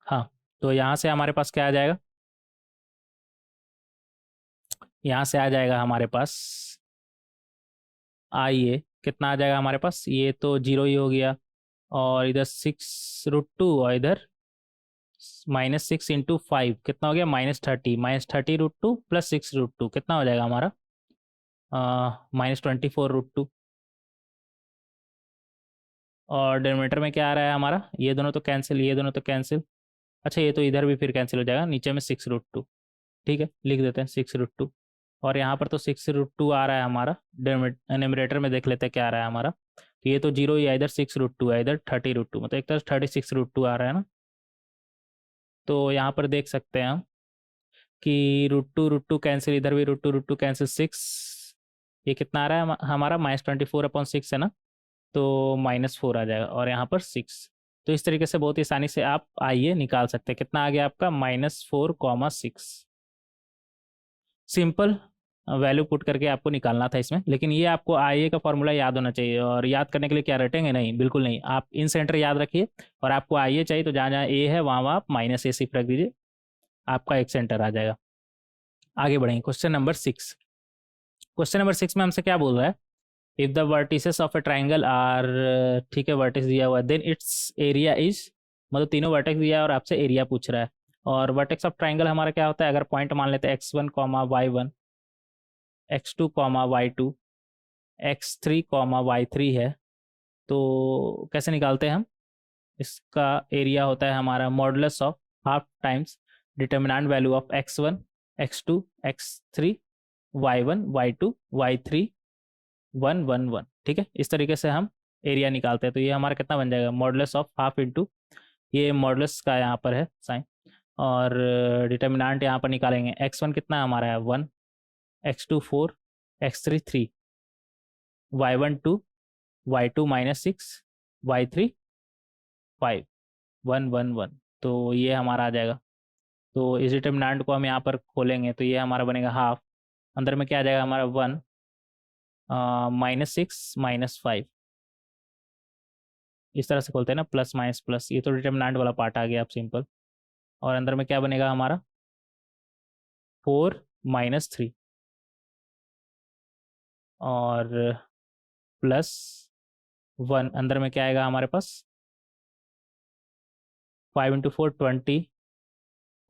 हाँ, तो यहाँ से हमारे पास क्या आ जाएगा, यहाँ से आ जाएगा हमारे पास आइए कितना आ जाएगा हमारे पास, ये तो 0 ही हो गया, और इधर 6√2, और इधर -6 इंटू 5 कितना हो गया -30, -30√2 +6√2 कितना हो जाएगा हमारा -24√2। और डिनोमिनेटर में क्या आ रहा है हमारा, ये दोनों तो कैंसिल, ये दोनों तो कैंसिल, अच्छा ये तो इधर भी फिर कैंसिल हो जाएगा, नीचे में 6√2, ठीक है लिख देते हैं 6√2। और यहाँ पर तो 6√2 आ रहा है हमारा, डिनोमिनेटर में देख लेते हैं क्या आ रहा है हमारा, तो ये तो 0 ही है, इधर 6√2 है, इधर 30√2, मतलब एक तरह 36√2 आ रहा है ना। तो यहाँ पर देख सकते हैं हम कि √2 कैंसिल, इधर भी √2 कैंसिल, 6, ये कितना आ रहा है हमारा -24/6 है ना, तो -4 आ जाएगा, और यहाँ पर 6। तो इस तरीके से बहुत ही आसानी से आप आइए निकाल सकते हैं, कितना आ गया आपका -4,6। सिंपल वैल्यू पुट करके आपको निकालना था इसमें, लेकिन ये आपको आई ए का फॉर्मूला याद होना चाहिए, और याद करने के लिए क्या रटेंगे, नहीं बिल्कुल नहीं, आप इन सेंटर याद रखिए, और आपको आई ए चाहिए तो जहाँ जहाँ ए है वहाँ वहाँ आप -a सिर्फ रख दीजिए, आपका एक सेंटर आ जाएगा। आगे बढ़ेंगे, क्वेश्चन नंबर 6 में हमसे क्या बोल रहा है, if the vertices of a triangle are, ठीक है वर्टेक्स दिया हुआ है, देन इट्स एरिया इज, मतलब तीनों वर्टेक्स दिया है और आपसे एरिया पूछ रहा है। और वर्टेक्स ऑफ ट्राइंगल हमारा क्या होता है, अगर पॉइंट मान लेते हैं x1 y1 x2 y2 x3 y3 है, तो कैसे निकालते हैं हम, इसका एरिया होता है हमारा modulus of half times determinant value of x1 x2 x3 y1 y2 y3 1 1 1, ठीक है। इस तरीके से हम एरिया निकालते हैं, तो ये हमारा कितना बन जाएगा, मॉडुलस ऑफ हाफ इंटू, ये मॉडुलस का यहाँ पर है साइन, और डिटर्मिनेंट यहाँ पर निकालेंगे, x1 कितना हमारा है 1, x2 4, x3 3, y1 2, y2 -6, y3 5, 1 1 1, तो ये हमारा आ जाएगा। तो इस डिटर्मिनेंट को हम यहाँ पर खोलेंगे, तो ये हमारा बनेगा हाफ, अंदर में क्या आ जाएगा हमारा 1, -6 -5, इस तरह से खोलते हैं ना, प्लस माइनस प्लस, ये तो डिटर्मिनेंट वाला पार्ट आ गया आप सिंपल, और अंदर में क्या बनेगा हमारा 4 -3, और +1, अंदर में क्या आएगा हमारे पास 5 इंटू 4 20,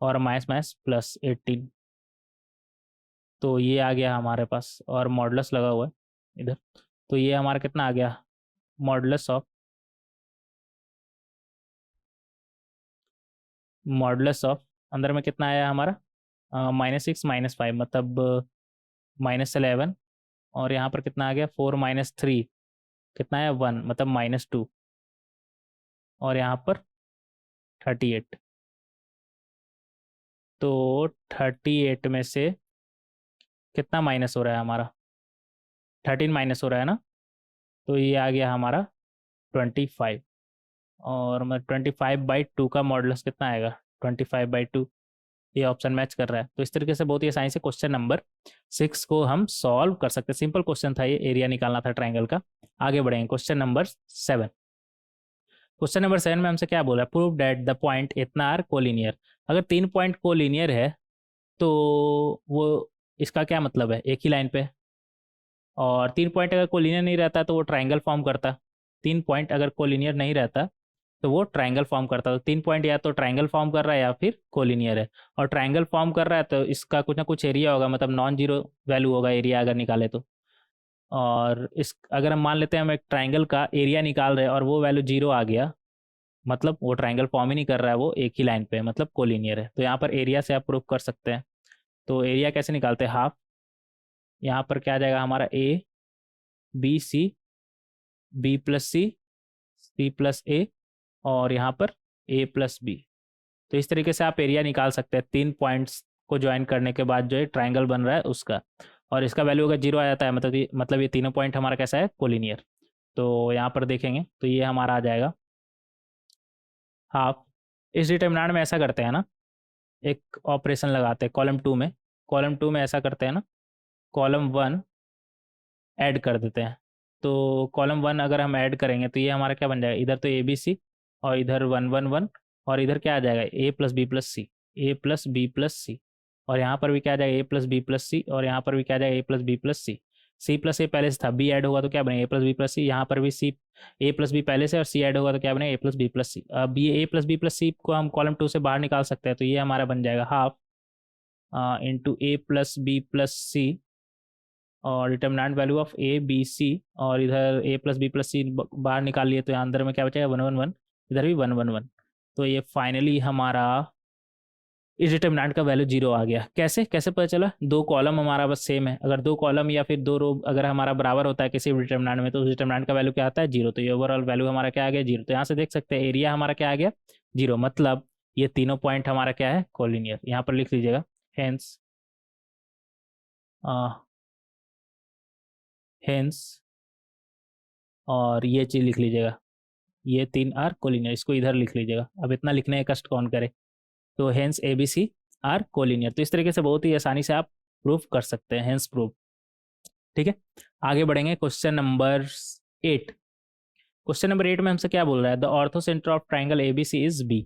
और माइनस माइनस +18, तो ये आ गया हमारे पास, और मॉडुलस लगा हुआ है इधर, तो ये हमारा कितना आ गया, मॉडुलस ऑफ अंदर में कितना आया हमारा -6 -5, मतलब -11, और यहाँ पर कितना आ गया 4 -3 कितना है 1, मतलब -2, और यहाँ पर 38, तो 38 में से कितना माइनस हो रहा है हमारा, 13 माइनस हो रहा है ना, तो ये आ गया हमारा 25। और मैं 25/2 का मॉडुलस कितना आएगा, 25/2। ये ऑप्शन मैच कर रहा है। तो इस तरीके से बहुत ही आसानी से क्वेश्चन नंबर 6 को हम सॉल्व कर सकते हैं। सिंपल क्वेश्चन था ये, एरिया निकालना था ट्राइंगल का। आगे बढ़ेंगे क्वेश्चन नंबर 7। क्वेश्चन नंबर 7 में हमसे क्या बोला, प्रूव दैट द पॉइंट इतना आर कोलिनियर। अगर 3 पॉइंट कोलिनियर है तो वो, इसका क्या मतलब है, एक ही लाइन पे। और 3 पॉइंट अगर कोलिनियर नहीं रहता तो वो ट्राइंगल फॉर्म करता। 3 पॉइंट अगर कोलिनियर नहीं रहता तो वो ट्राइंगल फॉर्म करता। तो 3 पॉइंट या तो ट्राइंगल फॉर्म कर रहा है या फिर कोलिनियर है। और ट्राइंगल फॉर्म कर रहा है तो इसका कुछ ना कुछ एरिया होगा, मतलब नॉन जीरो वैल्यू होगा एरिया अगर निकाले तो। और इस अगर हम मान लेते हैं हम एक ट्राइंगल का एरिया निकाल रहे हैं और वो वैल्यू जीरो आ गया, मतलब वो ट्राइंगल फॉर्म ही नहीं कर रहा है, वो एक ही लाइन पे है, मतलब कोलिनियर है। तो यहाँ पर एरिया से आप प्रूव कर सकते हैं। तो एरिया कैसे निकालते हैं, हाफ। यहाँ पर क्या आ जाएगा हमारा, A B C, B plus C, C plus A, और यहाँ पर ए प्लस बी। तो इस तरीके से आप एरिया निकाल सकते हैं 3 पॉइंट्स को ज्वाइन करने के बाद जो है ट्राइंगल बन रहा है उसका। और इसका वैल्यू अगर जीरो आ जाता है मतलब ये तीनों पॉइंट हमारा कैसा है, कोलिनियर। तो यहाँ पर देखेंगे तो ये हमारा आ जाएगा हाफ। इस डिटरमिनेंट में ऐसा करते हैं ना, एक ऑपरेशन लगाते हैं कॉलम टू में ऐसा करते हैं ना, कॉलम 1 ऐड कर देते हैं। तो कॉलम 1 अगर हम ऐड करेंगे तो ये हमारा क्या बन जाएगा, इधर तो ए बी सी और इधर 1 1 1, और इधर क्या आ जाएगा, ए प्लस बी प्लस सी, ए प्लस बी प्लस सी। और यहाँ पर भी क्या आ जाएगा, ए प्लस बी प्लस सी, और यहाँ पर भी क्या आ जाएगा, ए plus B plus C. C plus ए पहले से था, बी ऐड होगा तो क्या बनेगा, ए प्लस बी प्लस सी। यहाँ पर भी सी, ए प्लस बी पहले से और सी ऐड होगा तो क्या बनेगा, ए प्लस बी प्लस सी। अब ये ए प्लस बी प्लस सी को हम कॉलम 2 से बाहर निकाल सकते हैं। तो ये हमारा बन जाएगा half into A plus B plus C, और determinant value of A B C, और इधर A plus B plus C बाहर निकाल लिए तो यहाँ अंदर में क्या बचेगा, 1 1 1, इधर भी 1 1 1। तो ये फाइनली हमारा इस डिटर्मिनेंट का वैल्यू जीरो आ गया। कैसे कैसे पता चला, दो कॉलम हमारा बस सेम है। अगर दो कॉलम या फिर दो रो अगर हमारा बराबर होता है किसी भी डिटर्मिनेंट में तो उस डिटर्मिनेंट का वैल्यू क्या आता है, जीरो। तो ये ओवरऑल वैल्यू हमारा क्या आ गया, जीरो। तो यहाँ से देख सकते हैं एरिया हमारा क्या आ गया, जीरो। मतलब ये तीनों पॉइंट हमारा क्या है, कोलिनियर। यहाँ पर लिख लीजिएगा हेंस, हेंस, और ये चीज़ लिख लीजिएगा, ये 3 आर कोलिनियर। इसको इधर लिख लीजिएगा, अब इतना लिखने का कष्ट कौन करे। तो hence A B C are collinear. तो इस तरीके से बहुत ही आसानी से आप प्रूफ कर सकते हैं, हेंस प्रूफ। ठीक है, आगे बढ़ेंगे क्वेश्चन नंबर 8। क्वेश्चन नंबर 8 में हमसे क्या बोल रहा है, the orthocentre of triangle A B C is B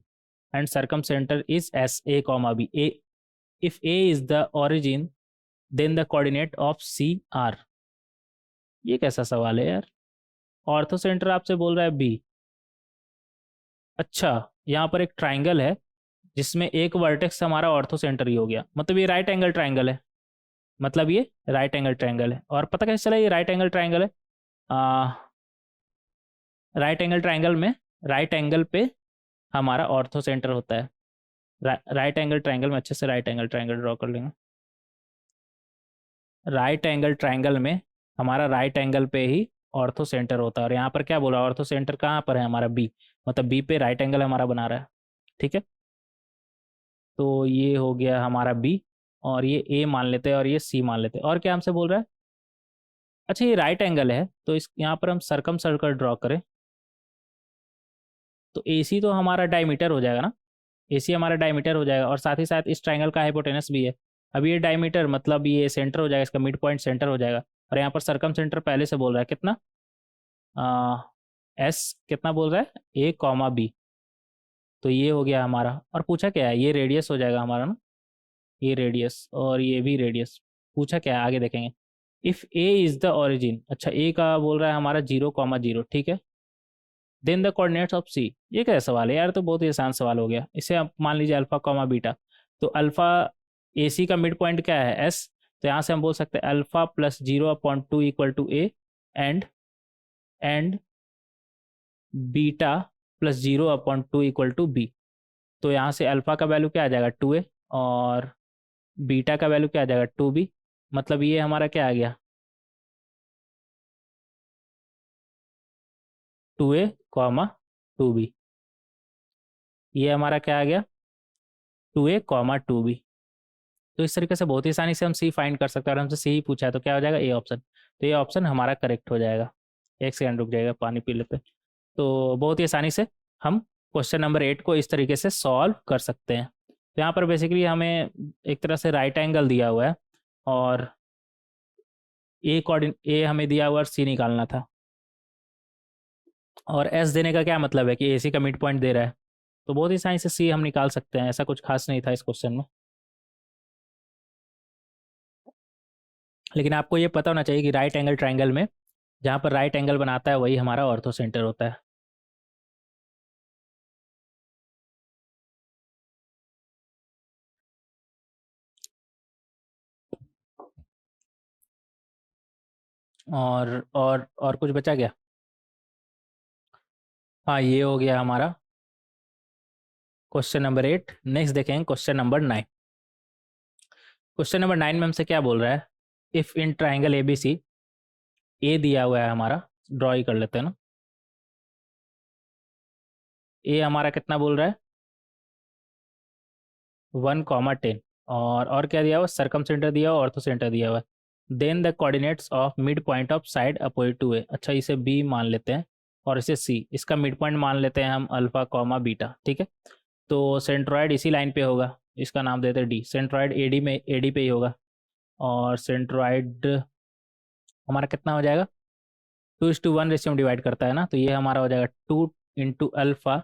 and circumcentre is S A comma B. A if A is the origin then the coordinate of C are. ये कैसा सवाल है यार, ऑर्थो सेंटर आपसे बोल रहा है बी। अच्छा, यहाँ पर एक ट्राइंगल है जिसमें एक वर्टेक्स हमारा ऑर्थो सेंटर ही हो गया, मतलब ये राइट एंगल ट्राइंगल है। मतलब ये राइट एंगल ट्राइंगल है। और पता कैसे चला ये राइट एंगल ट्राइंगल है, राइट एंगल ट्राइंगल में राइट एंगल पे हमारा ऑर्थो सेंटर होता है। राइट एंगल ट्राइंगल में अच्छे से राइट एंगल ट्राइंगल ड्रॉ कर लेंगे। राइट एंगल ट्राइंगल में हमारा राइट एंगल पे ही ऑर्थो सेंटर होता है। और यहाँ पर क्या बोला, ऑर्थो सेंटर कहाँ पर है हमारा, बी। मतलब बी पे राइट एंगल हमारा बना रहा है। ठीक है, तो ये हो गया हमारा बी, और ये ए मान लेते हैं और ये सी मान लेते हैं। और क्या हमसे बोल रहा है, अच्छा ये राइट एंगल है तो इस यहाँ पर हम सर्कम सर्कल ड्रॉ करें तो ए सी तो हमारा डायमीटर हो जाएगा ना, ए सी हमारा डायमीटर हो जाएगा, और साथ ही साथ इस ट्राइंगल का हाइपोटेनस भी है। अब ये डायमीटर मतलब ये सेंटर हो जाएगा, इसका मिड पॉइंट सेंटर हो जाएगा। और यहाँ पर सर्कम सेंटर पहले से बोल रहा है कितना, एस कितना बोल रहा है, ए कॉमा बी। तो ये हो गया हमारा, और पूछा क्या है, ये रेडियस हो जाएगा हमारा ना, ये रेडियस और ये भी रेडियस। पूछा क्या है आगे देखेंगे, if A is the origin. अच्छा ए का बोल रहा है हमारा 0 0, ठीक है। देन द कोऑर्डिनेट्स ऑफ सी। ये क्या सवाल है यार, तो बहुत ही आसान सवाल हो गया। इसे आप मान लीजिए अल्फा कॉमा बीटा। तो अल्फा ए सी का मिड पॉइंट क्या है, एस। तो यहाँ से हम बोल सकते हैं alpha plus 0/2 equal to A, and and beta plus 0/2 equal to B. तो यहाँ से अल्फा का वैल्यू क्या आ जाएगा, 2a, और बीटा का वैल्यू क्या आ जाएगा, 2b। मतलब ये हमारा क्या आ गया, 2a कॉमा 2b। ये हमारा क्या आ गया, 2a कॉमा 2b। तो इस तरीके से बहुत ही आसानी से हम सी फाइंड कर सकते हैं, और हमसे सी ही पूछा है तो क्या हो जाएगा, ए ऑप्शन। तो ये ऑप्शन हमारा करेक्ट हो जाएगा। एक सेकंड रुक जाएगा, पानी पी लेते हैं। तो बहुत ही आसानी से हम क्वेश्चन नंबर 8 को इस तरीके से सॉल्व कर सकते हैं। तो यहाँ पर बेसिकली हमें एक तरह से राइट एंगल दिया हुआ है, और ए हमें दिया हुआ, सी निकालना था। और एस देने का क्या मतलब है कि ए सी का मिड पॉइंट दे रहा है, तो बहुत ही आसानी से सी हम निकाल सकते हैं। ऐसा कुछ खास नहीं था इस क्वेश्चन में। लेकिन आपको ये पता होना चाहिए कि राइट एंगल ट्रायंगल में जहाँ पर राइट एंगल बनाता है वही हमारा ऑर्थो सेंटर होता है। और कुछ बचा क्या? हाँ, ये हो गया हमारा क्वेश्चन नंबर 8। नेक्स्ट देखेंगे क्वेश्चन नंबर 9। क्वेश्चन नंबर 9 में हमसे क्या बोल रहा है, if in triangle A B C, A दिया हुआ है हमारा, ड्रॉ ही कर लेते हैं ना। ए हमारा कितना बोल रहा है, 1,10। और क्या दिया हुआ, सरकम सेंटर दिया हुआ, ऑर्थो सेंटर दिया हुआ है। Then the coordinates of midpoint of side opposite to A. अच्छा, इसे बी मान लेते हैं और इसे सी, इसका मिड पॉइंट मान लेते हैं हम अल्फा कॉमा बीटा, ठीक है। तो सेंट्रॉइड इसी लाइन पे होगा, इसका नाम देते हैं डी। सेंट्रॉइड एडी पे ही होगा, और सेंट्रॉइड हमारा कितना हो जाएगा, 2:1 रेशियो में डिवाइड करता है ना, तो ये हमारा हो जाएगा 2 × अल्फा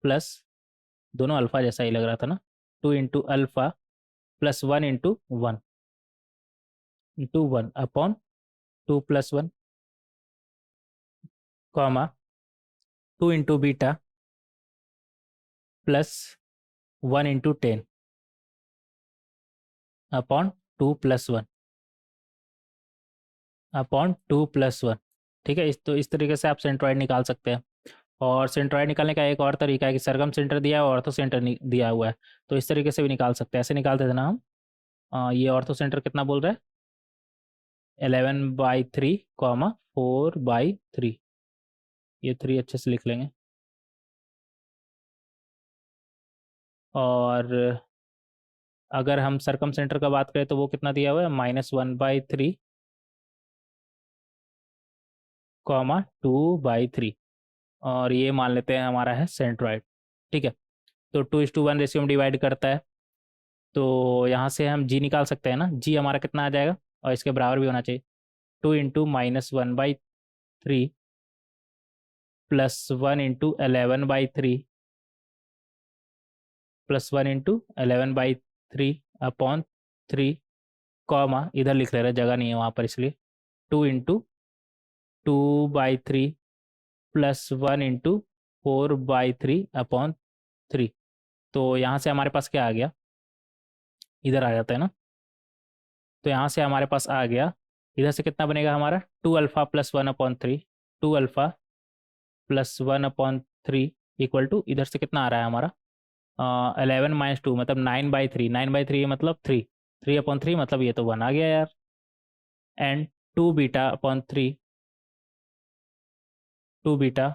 प्लस, दोनों अल्फा जैसा ही लग रहा था ना, 2 × alpha plus 1 × 1 upon 2 + 1 comma 2 × beta plus 1 × 10 upon 2 + 1 upon 2 + 1। ठीक है, इस तरीके से आप सेंट्रॉइड निकाल सकते हैं। और सेंट्रॉइड निकालने का एक और तरीका है कि सरकम सेंटर दिया है और ऑर्थो सेंटर दिया हुआ है, तो इस तरीके से भी निकाल सकते हैं। ऐसे निकालते थे ना हम। ये ऑर्थो सेंटर कितना बोल रहा है, 11/3 कॉमा 4/3। ये 3 अच्छे से लिख लेंगे। और अगर हम सरकम सेंटर का बात करें तो वो कितना दिया हुआ है, -1/3 कॉमा 2/3। और ये मान लेते हैं हमारा है सेंट्रॉइड। ठीक है, तो 2:1 रेशियो में डिवाइड करता है, तो यहाँ से हम जी निकाल सकते हैं ना। जी हमारा कितना आ जाएगा, और इसके बराबर भी होना चाहिए, 2 × -1/3 प्लस 1 × 11/3 प्लस 1 × 11/3 अपॉन 3 कॉमा, इधर लिख ले रहे, जगह नहीं है वहाँ पर इसलिए, 2 × 2/3 प्लस 1 × 4/3 अपॉन 3। तो यहाँ से हमारे पास क्या आ गया, इधर आ जाता है ना, तो यहाँ से हमारे पास आ गया, इधर से कितना बनेगा हमारा, 2α + 1/3, 2α + 1/3 इक्वल टू, इधर से कितना आ रहा है हमारा, 11 - 2 मतलब 9/3, 9/3 मतलब 3, 3/3 मतलब ये तो 1 आ गया यार। एंड 2β/3, 2β,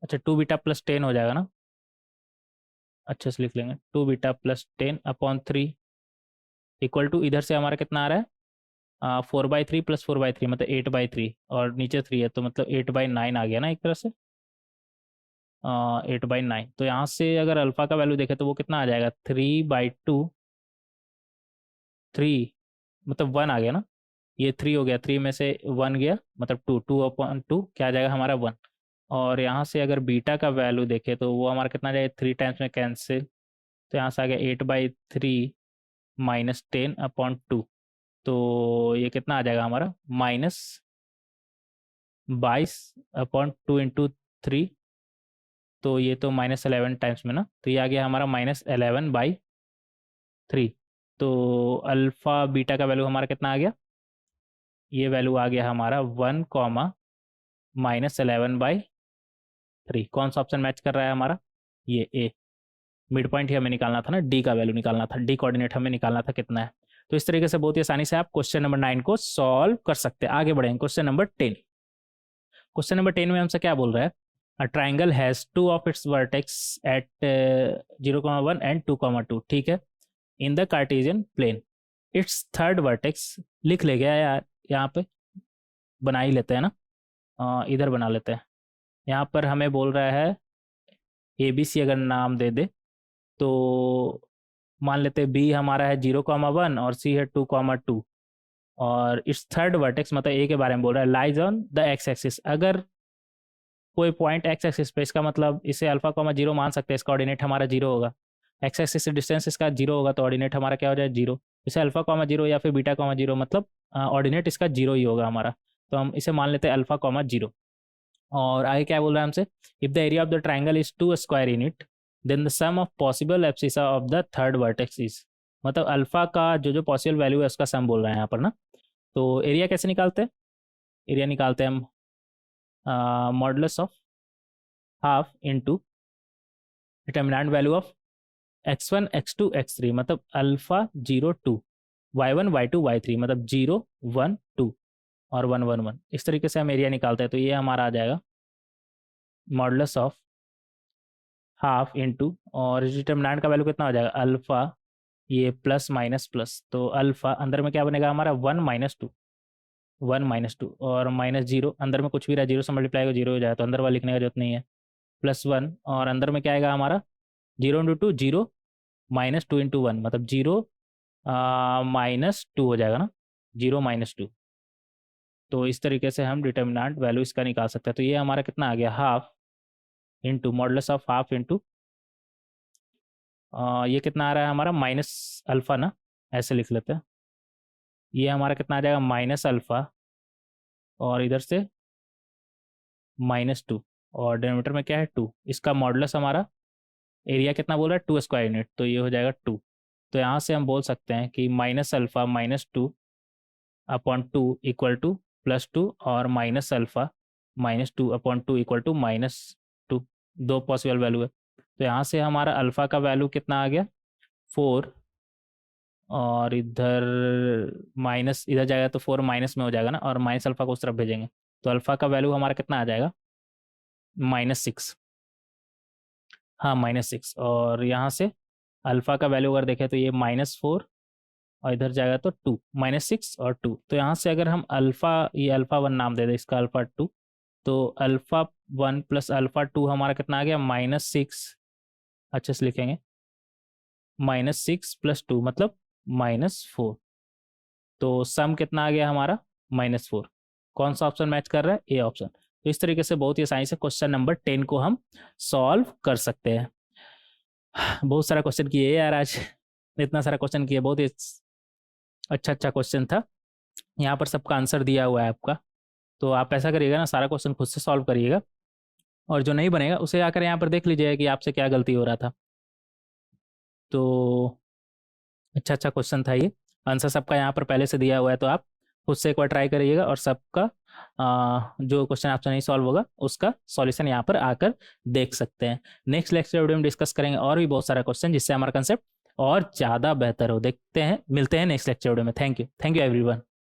अच्छा 2β + 10 हो जाएगा ना, अच्छे से लिख लेंगे, 2β + 10/3 इक्वल टू, इधर से हमारा कितना आ रहा है, 4/3 + 4/3 मतलब 8/3, और नीचे 3 है तो मतलब 8/9 आ गया ना एक तरह से, 8/9। तो यहाँ से अगर अल्फा का वैल्यू देखें तो वो कितना आ जाएगा, 3/2, 3 मतलब 1 आ गया ना, ये 3 हो गया, 3 में से 1 गया मतलब 2/2 क्या आ जाएगा हमारा 1। और यहाँ से अगर बीटा का वैल्यू देखें तो वो हमारा कितना आ जाएगा, 3 टाइम्स में कैंसिल, तो यहाँ से आ गया 8/3 -10/2। तो ये कितना आ जाएगा हमारा, -22/2 × 3, तो ये तो -11 टाइम्स में ना, तो ये आ गया हमारा -11/3। तो अल्फ़ा बीटा का वैल्यू हमारा कितना आ गया, ये वैल्यू आ गया हमारा 1 -11/3। कौन सा ऑप्शन मैच कर रहा है हमारा, ये ए। मिड पॉइंट ही हमें निकालना था ना, डी का वैल्यू निकालना था, डी कोऑर्डिनेट हमें निकालना था कितना है। तो इस तरीके से बहुत ही आसानी से आप क्वेश्चन नंबर 9 को सॉल्व कर सकते हैं। आगे बढ़ेंगे क्वेश्चन नंबर 10। क्वेश्चन नंबर 10 में हमसे क्या बोल रहा है, a triangle has 2 of its vertex at 0,1 and 2,2, ठीक है, in the Cartesian plane. Its third vertex लिख ले गया यार, यहाँ पे बना ही लेते हैं ना, इधर बना लेते हैं। यहाँ पर हमें बोल रहा है ए बी सी अगर नाम दे दे तो मान लेते हैं बी हमारा है 0,1 और सी है 2,2 और इस थर्ड वर्टेक्स मतलब ए के बारे में बोल रहा है lies on the x axis. अगर कोई पॉइंट एक्स एक्सिस पे, इसका मतलब इसे अल्फा कॉमा जीरो मान सकते हैं, इसका ऑर्डिनेट हमारा जीरो होगा। एक्स एक्सिस से डिस्टेंस इसका जीरो होगा तो ऑर्डिनेट हमारा क्या हो जाए जीरो। इसे अल्फा कॉमा जीरो या फिर बीटा कॉमा जीरो मतलब ऑर्डिनेट इसका जीरो ही होगा हमारा, तो हम इसे मान लेते हैं अल्फा कॉमा जीरो। और आगे क्या बोल रहा है हमसे, if the area of the triangle is 2 square unit then the sum of possible abscissa of the third vertex is, मतलब अल्फा का जो जो पॉसिबल वैल्यू है उसका सम बोल रहा है यहाँ पर ना। तो एरिया कैसे निकालते हैं, एरिया निकालते हैं हम modulus of half into determinant value of x1 x2 x3 मतलब अल्फा 0 2 y1 y2 y3 मतलब 0 1 2 और 1 1 1। इस तरीके से हम एरिया निकालते हैं। तो ये हमारा आ जाएगा मॉडुलस ऑफ हाफ इंटू और डिटर्मिनेंट का वैल्यू कितना हो जाएगा अल्फा, ये प्लस माइनस प्लस, तो अल्फा अंदर में क्या बनेगा हमारा 1 -2 और माइनस जीरो, अंदर में कुछ भी रहा जीरो से मल्टीप्लाई हो जीरो हो जाए तो अंदर वाला लिखने का जरूरत नहीं है, +1 और अंदर में क्या आएगा हमारा 0 इंटू 2 0 -2 इंटू 1 मतलब 0 -2 हो जाएगा ना, 0 -2। तो इस तरीके से हम डिटर्मिनेंट वैल्यू इसका निकाल सकते हैं। तो ये हमारा कितना आ गया half into modulus of half into ये कितना आ रहा है हमारा माइनस अल्फ़ा ना, ऐसे लिख लेते हैं। ये हमारा कितना आ जाएगा माइनस अल्फ़ा और इधर से -2 और डिनोमिनेटर में क्या है 2, इसका मॉडुलस हमारा एरिया कितना बोल रहा है 2 स्क्वायर यूनिट, तो ये हो जाएगा 2। तो यहाँ से हम बोल सकते हैं कि minus alpha -2 upon 2 equal to +2 और minus alpha -2 upon 2 equal to -2, दो पॉसिबल वैल्यू है। तो यहाँ से हमारा अल्फ़ा का वैल्यू कितना आ गया 4 और इधर माइनस, इधर जाएगा तो 4 माइनस में हो जाएगा ना और माइनस अल्फ़ा को उस तरफ भेजेंगे तो अल्फ़ा का वैल्यू हमारा कितना आ जाएगा -6, हाँ -6। और यहाँ से अल्फ़ा का वैल्यू अगर देखें तो ये -4 और इधर जाएगा तो 2, -6 और 2। तो यहाँ से अगर हम अल्फ़ा, ये अल्फ़ा 1 नाम दे दें इसका अल्फ़ा 2, तो अल्फ़ा 1 प्लस अल्फ़ा 2 हमारा कितना आ गया -6, अच्छे से लिखेंगे -6 + 2 मतलब -4। तो सम कितना आ गया हमारा -4। कौन सा ऑप्शन मैच कर रहा है, ए ऑप्शन। तो इस तरीके से बहुत ही आसानी से क्वेश्चन नंबर 10 को हम सॉल्व कर सकते हैं। बहुत सारा क्वेश्चन किए यार आज, इतना सारा क्वेश्चन किया, बहुत ही अच्छा अच्छा क्वेश्चन था। यहाँ पर सबका आंसर दिया हुआ है आपका, तो आप ऐसा करिएगा ना सारा क्वेश्चन खुद से सॉल्व करिएगा और जो नहीं बनेगा उसे आकर यहाँ पर देख लीजिएगा कि आपसे क्या गलती हो रहा था। तो अच्छा अच्छा क्वेश्चन था ये, आंसर सबका यहाँ पर पहले से दिया हुआ है, तो आप खुद से एक बार ट्राई करिएगा और सबका जो क्वेश्चन आपसे नहीं सॉल्व होगा उसका सॉल्यूशन यहाँ पर आकर देख सकते हैं। नेक्स्ट लेक्चर वीडियो में डिस्कस करेंगे और भी बहुत सारा क्वेश्चन जिससे हमारा कंसेप्ट और ज़्यादा बेहतर हो। देखते हैं, मिलते हैं नेक्स्ट लेक्चर वीडियो में। Thank you everyone.